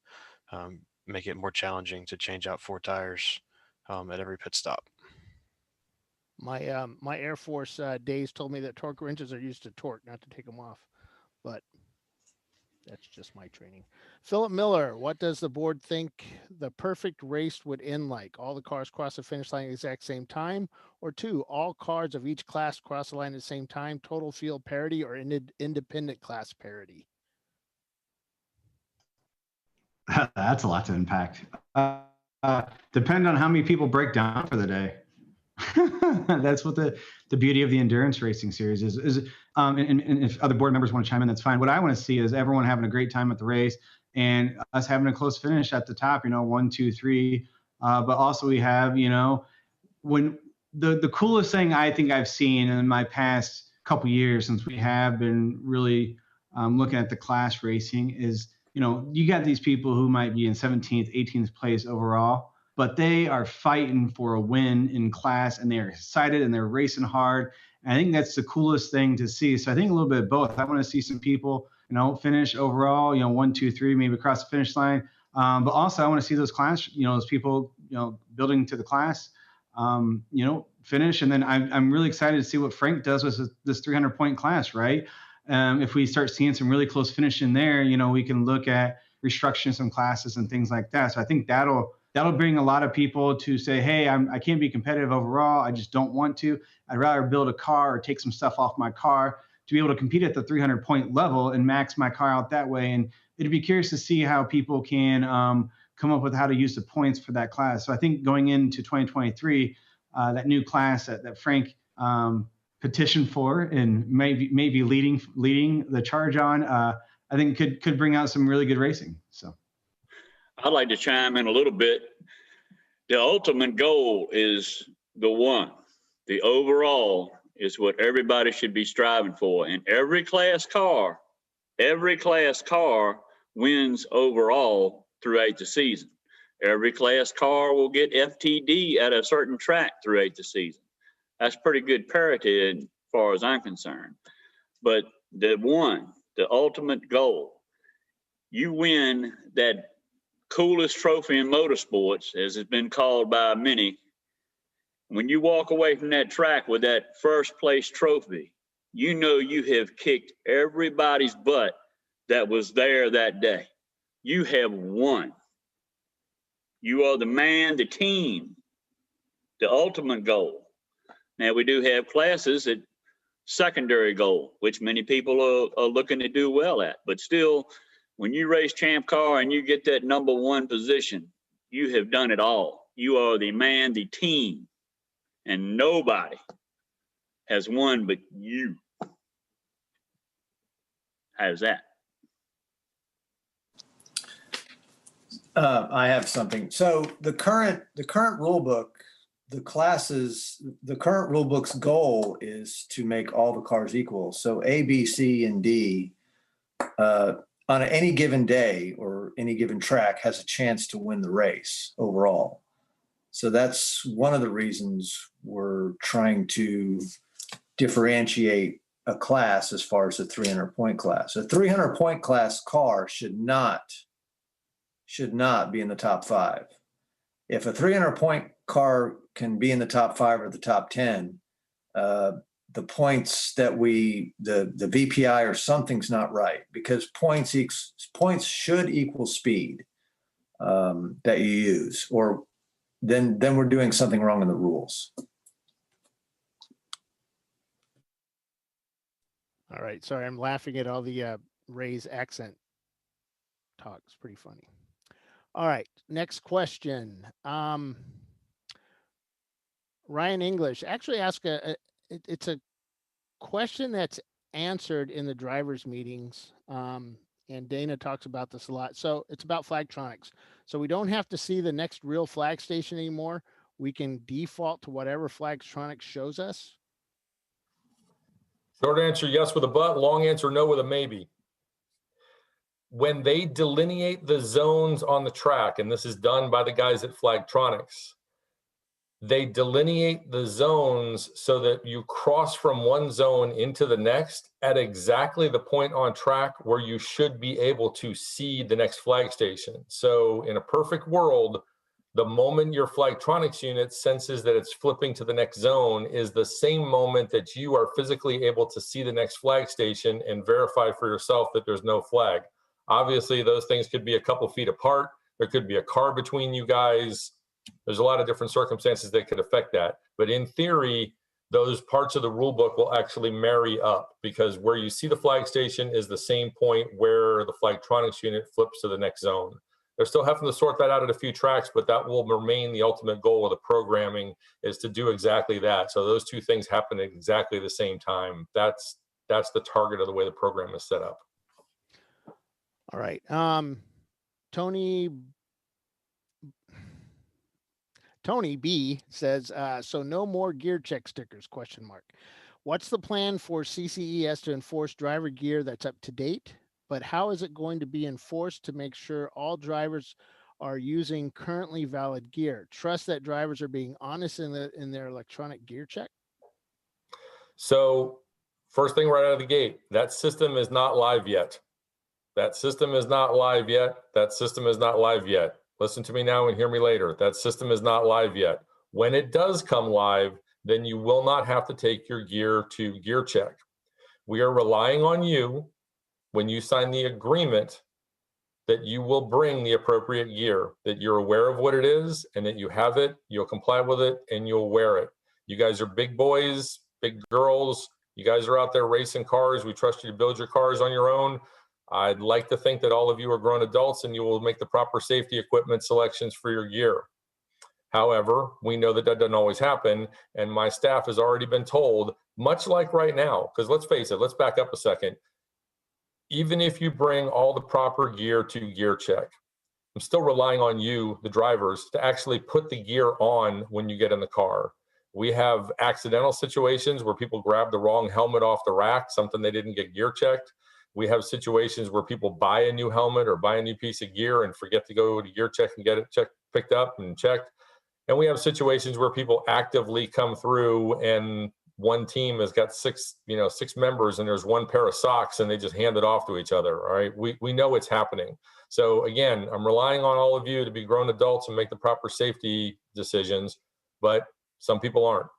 make it more challenging to change out 4 tires at every pit stop. My Air Force days told me that torque wrenches are used to torque, not to take them off, but that's just my training. Philip Miller, what does the board think the perfect race would end like? All the cars cross the finish line at the exact same time, or 2, all cars of each class cross the line at the same time, total field parity, or independent class parity? That's a lot to unpack. Depend on how many people break down for the day. That's what the beauty of the endurance racing series is. And if other board members want to chime in, that's fine. What I want to see is everyone having a great time at the race and us having a close finish at the top, 1, 2, 3. But also we have, when the coolest thing I think I've seen in my past couple years since we have been really looking at the class racing is, you got these people who might be in 17th, 18th place overall, but they are fighting for a win in class and they're excited and they're racing hard. And I think that's the coolest thing to see. So I think a little bit of both. I want to see some people, finish overall, 1, 2, 3, maybe across the finish line. But also I want to see those class, those people, building to the class, finish. And then I'm really excited to see what Frank does with this 300-point class, right? If we start seeing some really close finish in there, we can look at restructuring some classes and things like that. So I think that'll bring a lot of people to say, hey, I can't be competitive overall. I just don't want to. I'd rather build a car or take some stuff off my car to be able to compete at the 300-point level and max my car out that way. And it'd be curious to see how people can come up with how to use the points for that class. So I think going into 2023, that new class that Frank petitioned for and maybe leading the charge on, I think could bring out some really good racing. So I'd like to chime in a little bit. The ultimate goal is the one. The overall is what everybody should be striving for. And every class car wins overall throughout the season. Every class car will get FTD at a certain track throughout the season. That's pretty good parity as far as I'm concerned. But the ultimate goal, you win that coolest trophy in motorsports, as it's been called by many. When you walk away from that track with that first place trophy, you have kicked everybody's butt that was there that day. You have won. You are the man, the team, the ultimate goal. Now, we do have classes at secondary goal, which many people are looking to do well at. But still, when you race ChampCar and you get that number 1 position, you have done it all. You are the man, the team, and nobody has won but you. How's that? I have something. So the current rule book, the current rule book's goal is to make all the cars equal. So A, B, C, and D on any given day or any given track has a chance to win the race overall. So that's one of the reasons we're trying to differentiate a class as far as a 300-point class. A 300-point class car should not be in the top 5. If a 300-point car can be in the top 5 or the top 10, the points that the VPI or something's not right, because points should equal speed that you use, or then we're doing something wrong in the rules. All right. Sorry, I'm laughing at all the Ray's accent talk. It's pretty funny. All right. Next question. Ryan English actually asked it's a question that's answered in the drivers' meetings. And Dana talks about this a lot. So it's about Flagtronics. So we don't have to see the next real flag station anymore. we can default to whatever Flagtronics shows us? Short answer, yes with a but. Long answer, no with a maybe. When they delineate the zones on the track, and this is done by the guys at Flagtronics, they delineate the zones so that you cross from one zone into the next at exactly the point on track where you should be able to see the next flag station. So in a perfect world, the moment your Flagtronics unit senses that it's flipping to the next zone is the same moment that you are physically able to see the next flag station and verify for yourself that there's no flag. Obviously, those things could be a couple feet apart. There could be a car between you guys. There's a lot of different circumstances that could affect that. But in theory, those parts of the rule book will actually marry up, because where you see the flag station is the same point where the Flagtronics unit flips to the next zone. They're still having to sort that out at a few tracks, but that will remain the ultimate goal of the programming, is to do exactly that. So those two things happen at exactly the same time. That's the target of the way the program is set up. All right. Tony B says, so no more gear check stickers, ? What's the plan for CCES to enforce driver gear that's up to date? But how is it going to be enforced to make sure all drivers are using currently valid gear? Trust that drivers are being honest in their electronic gear check? So first thing right out of the gate, that system is not live yet. That system is not live yet. That system is not live yet. Listen to me now and hear me later. That system is not live yet. When it does come live, then you will not have to take your gear to gear check. We are relying on you, when you sign the agreement, that you will bring the appropriate gear, that you're aware of what it is and that you have it, you'll comply with it, and you'll wear it. You guys are big boys, big girls. You guys are out there racing cars. We trust you to build your cars on your own. I'd like to think that all of you are grown adults and you will make the proper safety equipment selections for your gear. However, we know that doesn't always happen, and my staff has already been told, much like right now, because let's face it, let's back up a second. Even if you bring all the proper gear to gear check, I'm still relying on you, the drivers, to actually put the gear on when you get in the car. We have accidental situations where people grab the wrong helmet off the rack, something they didn't get gear checked. We have situations where people buy a new helmet or buy a new piece of gear and forget to go to gear check and get it picked up and checked. And we have situations where people actively come through and one team has got six members and there's one pair of socks and they just hand it off to each other. All right. We know it's happening. So again, I'm relying on all of you to be grown adults and make the proper safety decisions, but some people aren't.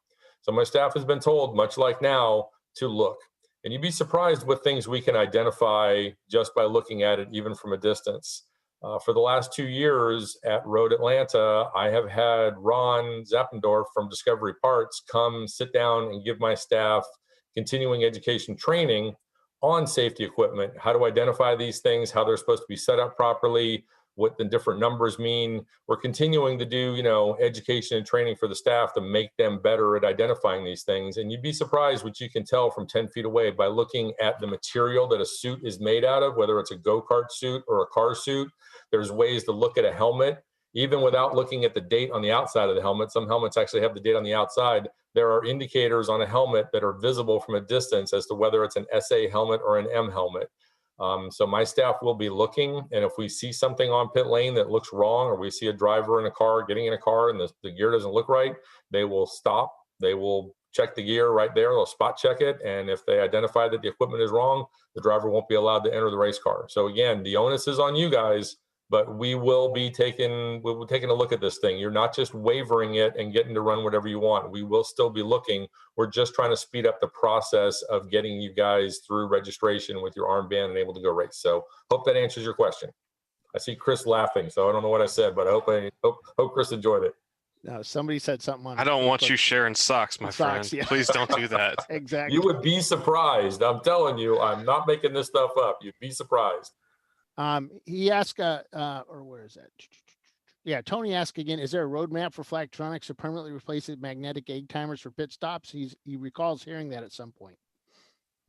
So my staff has been told, much like now, to look. And you'd be surprised what things we can identify just by looking at it, even from a distance. For the last 2 years at Road Atlanta, I have had Ron Zappendorf from Discovery Parts come sit down and give my staff continuing education training on safety equipment, how to identify these things, how they're supposed to be set up properly, what the different numbers mean. We're continuing to do, education and training for the staff to make them better at identifying these things. And you'd be surprised what you can tell from 10 feet away by looking at the material that a suit is made out of, whether it's a go-kart suit or a car suit. There's ways to look at a helmet, even without looking at the date on the outside of the helmet. Some helmets actually have the date on the outside. There are indicators on a helmet that are visible from a distance as to whether it's an SA helmet or an M helmet. So my staff will be looking, and if we see something on pit lane that looks wrong, or we see a driver in a car getting in a car and the gear doesn't look right, they will stop. They will check the gear right there. They'll spot check it. And if they identify that the equipment is wrong, the driver won't be allowed to enter the race car. So again, the onus is on you guys, but we'll be taking a look at this thing. You're not just wavering it and getting to run whatever you want. We will still be looking. We're just trying to speed up the process of getting you guys through registration with your armband and able to go race. So hope that answers your question. I see Chris laughing, so I don't know what I said, but I hope Chris enjoyed it. No, somebody said something on. I don't want you sharing socks, my friend. Yeah. Please don't do that. Exactly. You would be surprised. I'm telling you, I'm not making this stuff up. You'd be surprised. He asked, or where is that? Yeah, Tony asked again, is there a roadmap for Flagtronics to permanently replace the magnetic egg timers for pit stops? He recalls hearing that at some point.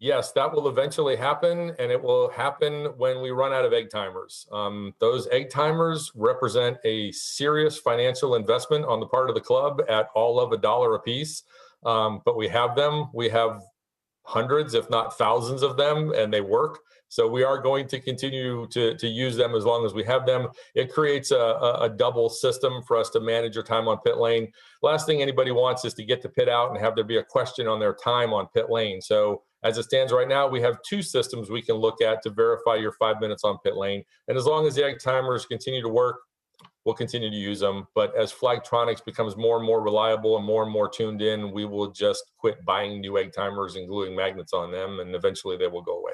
Yes, that will eventually happen, and it will happen when we run out of egg timers. Those egg timers represent a serious financial investment on the part of the club at all of $1 a piece. But we have them. We have hundreds, if not thousands of them, and they work. So we are going to continue to use them as long as we have them. It creates a double system for us to manage your time on pit lane. Last thing anybody wants is to get to pit out and have there be a question on their time on pit lane. So as it stands right now, we have two systems we can look at to verify your 5 minutes on pit lane. And as long as the egg timers continue to work, we'll continue to use them. But as Flagtronics becomes more and more reliable and more tuned in, we will just quit buying new egg timers and gluing magnets on them, and eventually they will go away.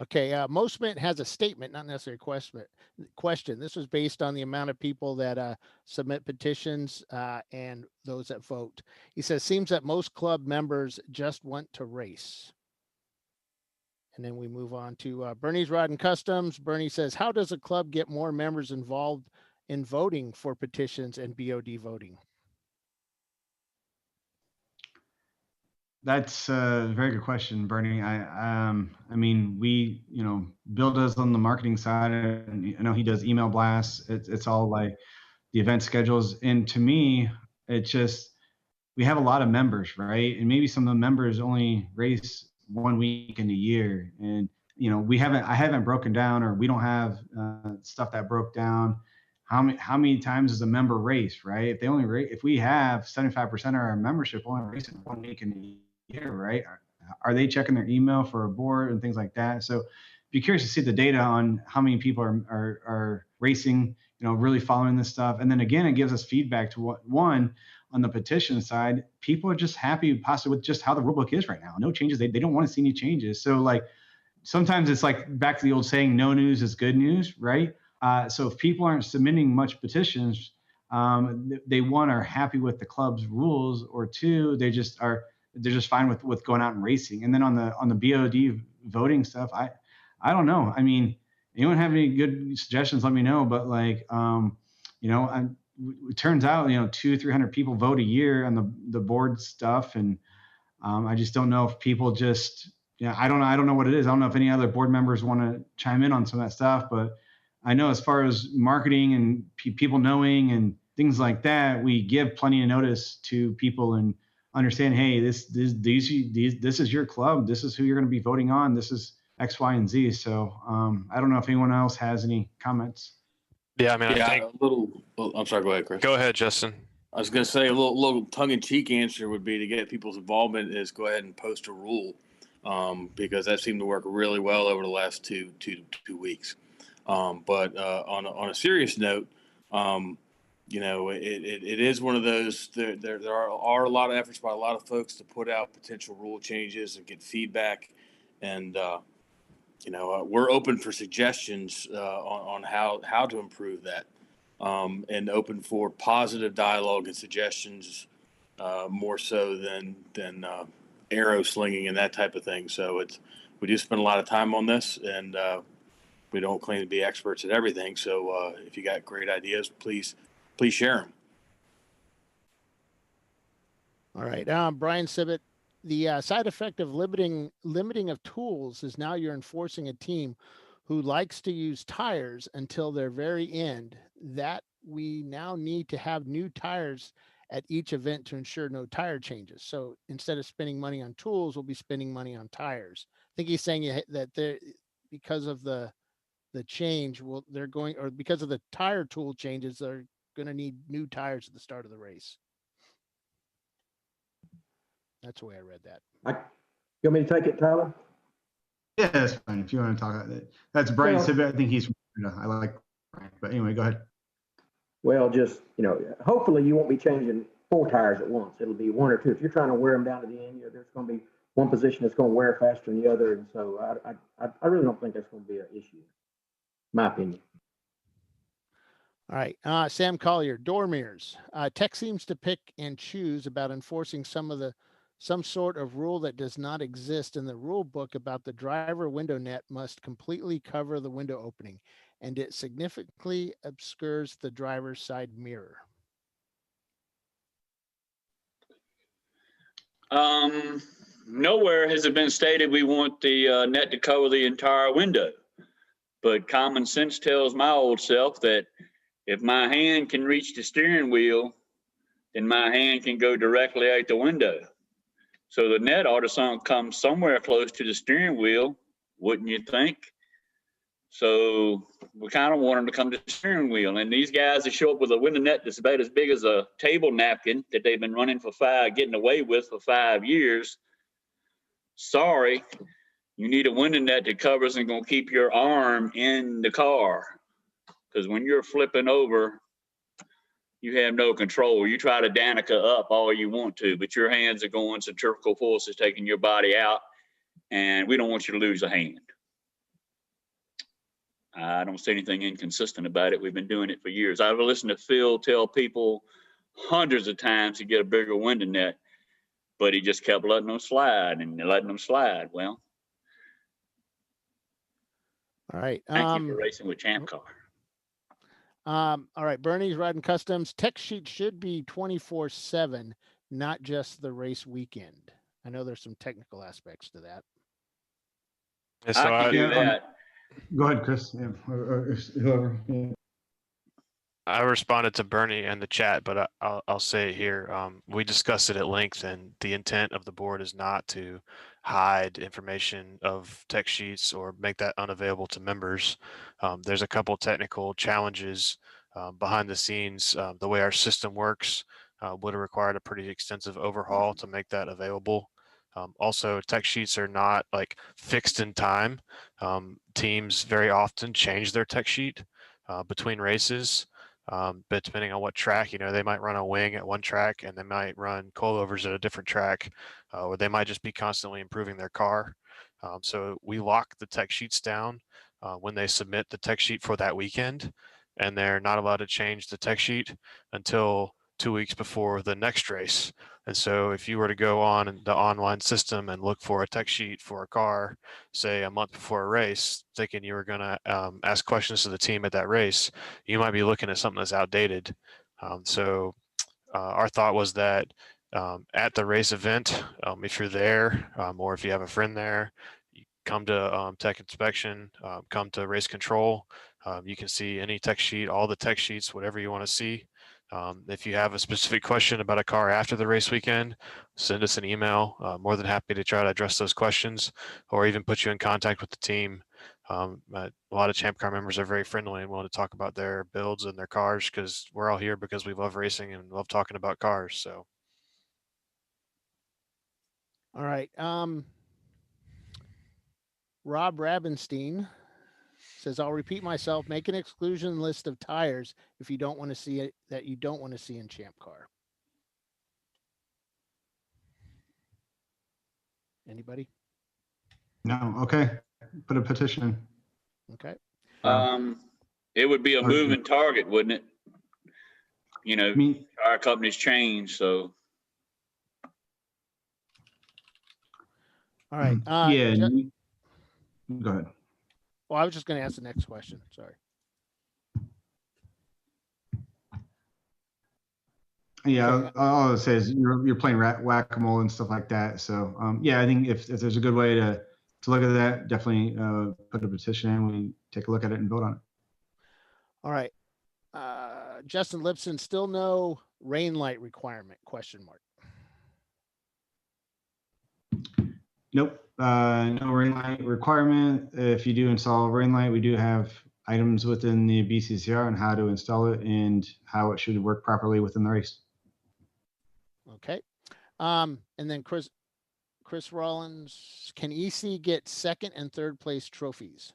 Okay, Mostment has a statement, not necessarily a question. This was based on the amount of people that submit petitions and those that vote. He says, seems that most club members just want to race. And then we move on to Bernie's Rod and Customs. Bernie says, how does a club get more members involved in voting for petitions and BOD voting? That's a very good question, Bernie. I mean, we, Bill does on the marketing side, and I know he does email blasts. It's all like the event schedules. And to me, it's just, we have a lot of members, right? And maybe some of the members only race 1 week in a year. And, I haven't broken down, or we don't have stuff that broke down. How many times does a member race, right? If they only race, if we have 75% of our membership only racing 1 week in a year, right? Are they checking their email for a board and things like that? So be curious to see the data on how many people are racing, really following this stuff. And then again, it gives us feedback to what, one, on the petition side, people are just happy possibly with just how the rulebook is right now. No changes. They don't want to see any changes. So like, sometimes it's like back to the old saying, no news is good news, right? So if people aren't submitting much petitions, they, one, are happy with the club's rules, or two, they're just fine with going out and racing. And then on the BOD voting stuff, I don't know. I mean, anyone have any good suggestions? Let me know. But like, it turns out, 200-300 people vote a year on the board stuff. And I just don't know if people just, I don't know what it is. I don't know if any other board members want to chime in on some of that stuff, but I know as far as marketing and people knowing and things like that, we give plenty of notice to people and understand, hey, this is your club. This is who you're going to be voting on. This is X, Y, and Z. So I don't know if anyone else has any comments. Yeah, I mean, I think I'm sorry, go ahead, Chris. Go ahead, Justin. I was going to say a little tongue-in-cheek answer would be to get people's involvement is go ahead and post a rule, because that seemed to work really well over the last two weeks. But on a serious note, it is one of those. There are a lot of efforts by a lot of folks to put out potential rule changes and get feedback, and we're open for suggestions on how to improve that, and open for positive dialogue and suggestions, more so than arrow slinging and that type of thing. So we do spend a lot of time on this, and we don't claim to be experts at everything. So if you got great ideas, please share them. All right. Brian Sibbett, the side effect of limiting of tools is now you're enforcing a team who likes to use tires until their very end, that we now need to have new tires at each event to ensure no tire changes. So instead of spending money on tools, we'll be spending money on tires. I think he's saying that because of the change, because of the tire tool changes, they're going to need new tires at the start of the race. That's the way I read that. You want me to take it, Tyler? Yeah, that's fine. If you want to talk about it. That's Brian Sibbett. I think he's, I like Brian, but anyway, go ahead. Well, just, hopefully you won't be changing 4 tires at once. It'll be 1 or 2. If you're trying to wear them down to the end, there's going to be one position that's going to wear faster than the other. And so I really don't think that's going to be an issue, in my opinion. All right. Sam Collier, door mirrors. Tech seems to pick and choose about enforcing some sort of rule that does not exist in the rule book about the driver window net must completely cover the window opening, and it significantly obscures the driver's side mirror. Nowhere has it been stated we want the net to cover the entire window. But common sense tells my old self that if my hand can reach the steering wheel, then my hand can go directly out the window. So the net ought to come somewhere close to the steering wheel, wouldn't you think? So we kind of want them to come to the steering wheel. And these guys that show up with a window net that's about as big as a table napkin that they've been running getting away with for 5 years. Sorry, you need a window net that covers and gonna keep your arm in the car. Because when you're flipping over, you have no control. You try to Danica up all you want to, but your hands are going, centrifugal force is taking your body out, and we don't want you to lose a hand. I don't see anything inconsistent about it. We've been doing it for years. I've listened to Phil tell people hundreds of times to get a bigger window net, but he just kept letting them slide and letting them slide. Well, All right. thank you for racing with ChampCar. All right, Bernie's Riding Customs. Tech sheet should be 24/7, not just the race weekend. I know there's some technical aspects to that. Yeah, so I can do that. Go ahead, Chris. Yeah, or whoever. Yeah. I responded to Bernie in the chat, but I'll say it here. We discussed it at length, and the intent of the board is not to hide information of tech sheets or make that unavailable to members. There's a couple technical challenges behind the scenes. The way our system works would have required a pretty extensive overhaul to make that available. Also, tech sheets are not like fixed in time. Teams very often change their tech sheet between races. But depending on what track, they might run a wing at one track and they might run coilovers at a different track, or they might just be constantly improving their car. So we lock the tech sheets down when they submit the tech sheet for that weekend, and they're not allowed to change the tech sheet until 2 weeks before the next race. And so if you were to go on the online system and look for a tech sheet for a car, say a month before a race, thinking you were going to ask questions to the team at that race, you might be looking at something that's outdated. So our thought was that at the race event, if you're there or if you have a friend there, you come to tech inspection, come to race control. You can see any tech sheet, all the tech sheets, whatever you want to see. If you have a specific question about a car after the race weekend, send us an email. More than happy to try to address those questions or even put you in contact with the team. A lot of ChampCar members are very friendly and willing to talk about their builds and their cars because we're all here because we love racing and love talking about cars. So. All right. Rob Rabenstein says, I'll repeat myself, make an exclusion list of tires if you don't want to see it, that you don't want to see in ChampCar. Anybody? No. Okay. Put a petition. Okay. It would be a moving target, wouldn't it? Our company's changed, so. All right. Yeah. Go ahead. Well, I was just going to ask the next question. Sorry. Yeah, all I'll say is you're playing whack-a-mole and stuff like that. So yeah, I think if there's a good way to look at that, definitely put a petition in. We take a look at it and vote on it. All right. Justin Lipson, still no rain light requirement, question mark. Nope. No rain light requirement. If you do install a rain light, we do have items within the BCCR on how to install it and how it should work properly within the race. Okay. And then Chris Rollins, can EC get second and third place trophies?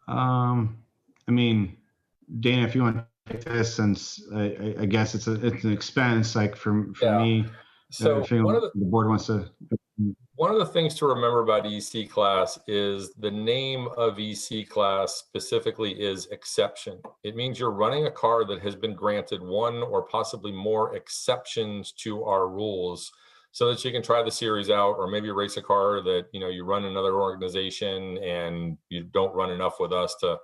I mean, Dana, if you want to take this, since I guess it's an expense, like for me. So the board wants to. One of the things to remember about EC class is the name of EC class specifically is exception. It means you're running a car that has been granted one or possibly more exceptions to our rules so that you can try the series out, or maybe race a car that, you run another organization and you don't run enough with us to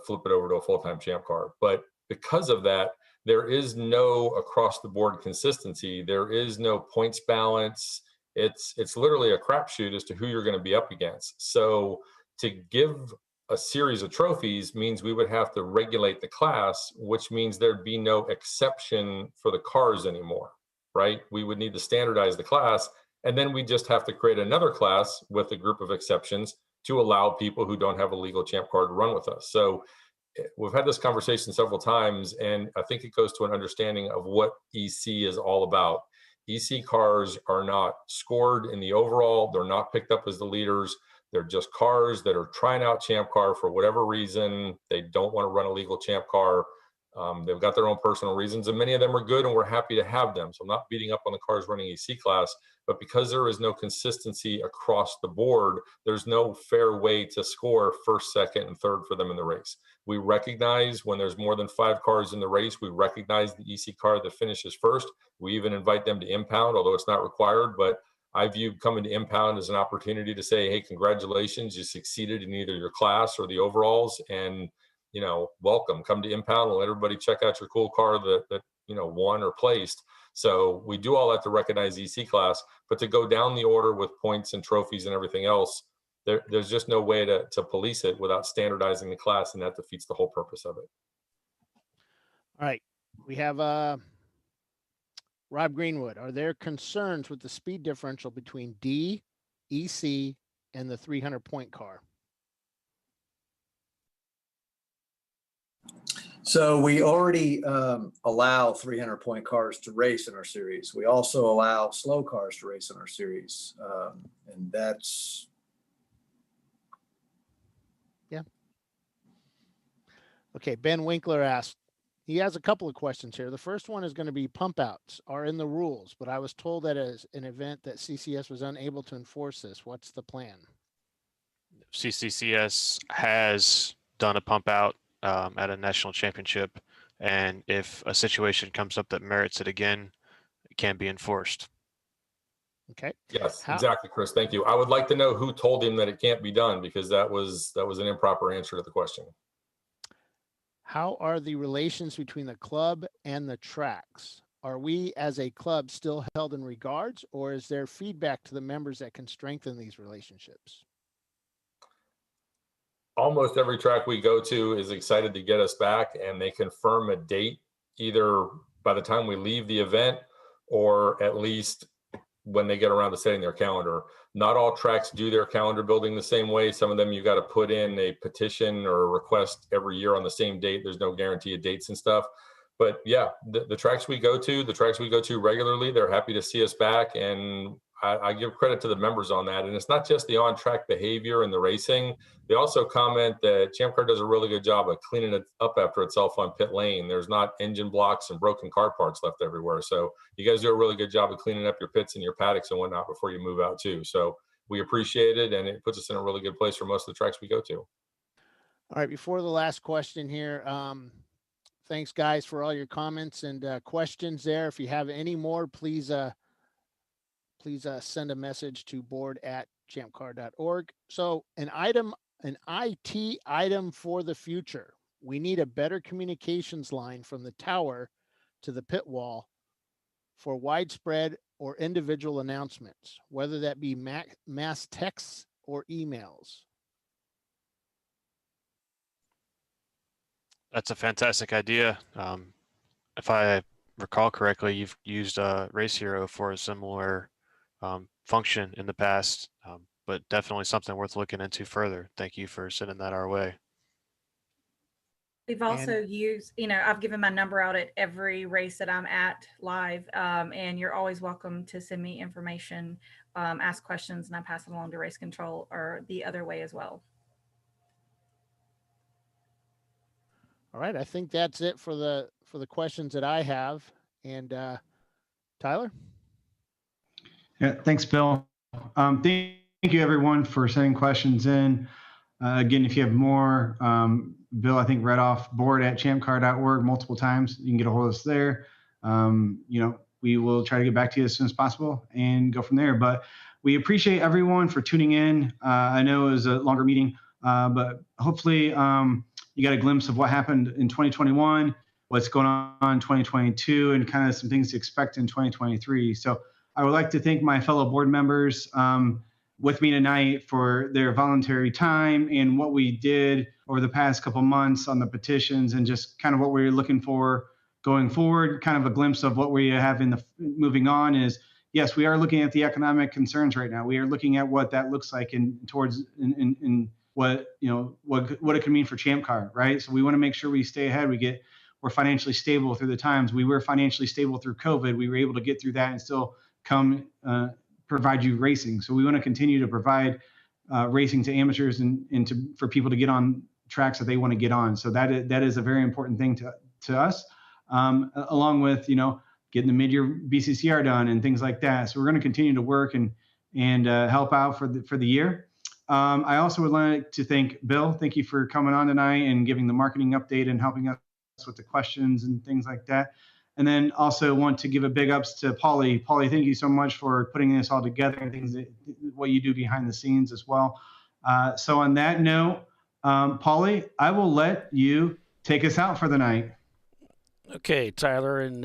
flip it over to a full-time champ car. But because of that, there is no across the board consistency. There is no points balance. It's literally a crapshoot as to who you're going to be up against. So to give a series of trophies means we would have to regulate the class, which means there'd be no exception for the cars anymore, right? We would need to standardize the class, and then we just have to create another class with a group of exceptions to allow people who don't have a legal champ car to run with us. So we've had this conversation several times, and I think it goes to an understanding of what EC is all about. EC cars are not scored in the overall. They're not picked up as the leaders. They're just cars that are trying out Champ Car for whatever reason. They don't want to run a legal Champ Car. They've got their own personal reasons, and many of them are good, and we're happy to have them. So I'm not beating up on the cars running EC class, but because there is no consistency across the board, there's no fair way to score first, second, and third for them in the race. We recognize when there's more than 5 cars in the race, we recognize the EC car that finishes first. We even invite them to impound, although it's not required, but I view coming to impound as an opportunity to say, hey, congratulations, you succeeded in either your class or the overalls, and you know, welcome, come to impound and let everybody check out your cool car that you know, won or placed. So we do all that to recognize EC class, but to go down the order with points and trophies and everything else, there's just no way to police it without standardizing the class, and that defeats the whole purpose of it. All right, we have Rob Greenwood. Are there concerns with the speed differential between D, EC, and the 300-point car? So we already allow 300-point cars to race in our series. We also allow slow cars to race in our series, and that's Okay, Ben Winkler asked, he has a couple of questions here. The first one is going to be pump outs are in the rules, but I was told that as an event that CCS was unable to enforce this. What's the plan? CCCS has done a pump out at a national championship, and if a situation comes up that merits it again, it can be enforced. Okay. Yes, exactly, Chris. Thank you. I would like to know who told him that it can't be done, because that was an improper answer to the question. How are the relations between the club and the tracks? Are we as a club still held in regards, or is there feedback to the members that can strengthen these relationships? Almost every track we go to is excited to get us back, and they confirm a date either by the time we leave the event or at least when they get around to setting their calendar. Not all tracks do their calendar building the same way. Some of them you got to put in a petition or a request every year on the same date. There's no guarantee of dates and stuff. But yeah, the tracks we go to regularly, they're happy to see us back, and I give credit to the members on that. And it's not just the on-track behavior and the racing. They also comment that ChampCar does a really good job of cleaning it up after itself on pit lane. There's not engine blocks and broken car parts left everywhere. So you guys do a really good job of cleaning up your pits and your paddocks and whatnot before you move out too. So we appreciate it, and it puts us in a really good place for most of the tracks we go to. All right, before the last question here, thanks guys for all your comments and questions there. If you have any more, please send a message to board@champcar.org. So an IT item for the future. We need a better communications line from the tower to the pit wall for widespread or individual announcements, whether that be mass texts or emails. That's a fantastic idea. If I recall correctly, you've used Race Hero for a similar function in the past, but definitely something worth looking into further. Thank you for sending that our way. We've also used, I've given my number out at every race that I'm at live, and you're always welcome to send me information, ask questions, and I pass it along to race control or the other way as well. All right, I think that's it for the questions that I have. And Tyler? Yeah, thanks, Bill. Thank you, everyone, for sending questions in. Again, if you have more, Bill, I think read off board@champcar.org multiple times. You can get a hold of us there. We will try to get back to you as soon as possible and go from there. But we appreciate everyone for tuning in. I know it was a longer meeting, but hopefully you got a glimpse of what happened in 2021. what's going on in 2022 and kind of some things to expect in 2023. So I would like to thank my fellow board members with me tonight for their voluntary time and what we did over the past couple months on the petitions and just kind of what we're looking for going forward. Kind of a glimpse of what we have in the moving on is, yes, we are looking at the economic concerns right now. We are looking at what that looks like in what, you know, what it can mean for ChampCar, right? So we want to make sure we stay ahead. We're financially stable through the times. We were financially stable through COVID. We were able to get through that and still come provide you racing. So we want to continue to provide racing to amateurs and for people to get on tracks that they want to get on. So that is a very important thing to us, along with, you know, getting the mid-year BCCR done and things like that. So we're going to continue to work and help out for the year. I also would like to thank Bill. Thank you for coming on tonight and giving the marketing update and helping us with the questions and things like that. And then also want to give a big ups to Paulie. Paulie, thank you so much for putting this all together and what you do behind the scenes as well. So on that note, Paulie, I will let you take us out for the night. Okay, Tyler, and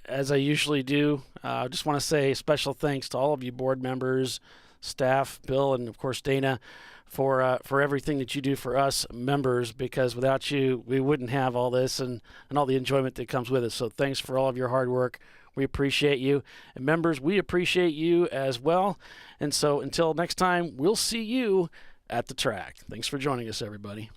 as I usually do, I just want to say special thanks to all of you board members, staff, Bill, and of course Dana, for everything that you do for us members, because without you, we wouldn't have all this and all the enjoyment that comes with it. So thanks for all of your hard work. We appreciate you. And members, we appreciate you as well. And so until next time, we'll see you at the track. Thanks for joining us, everybody.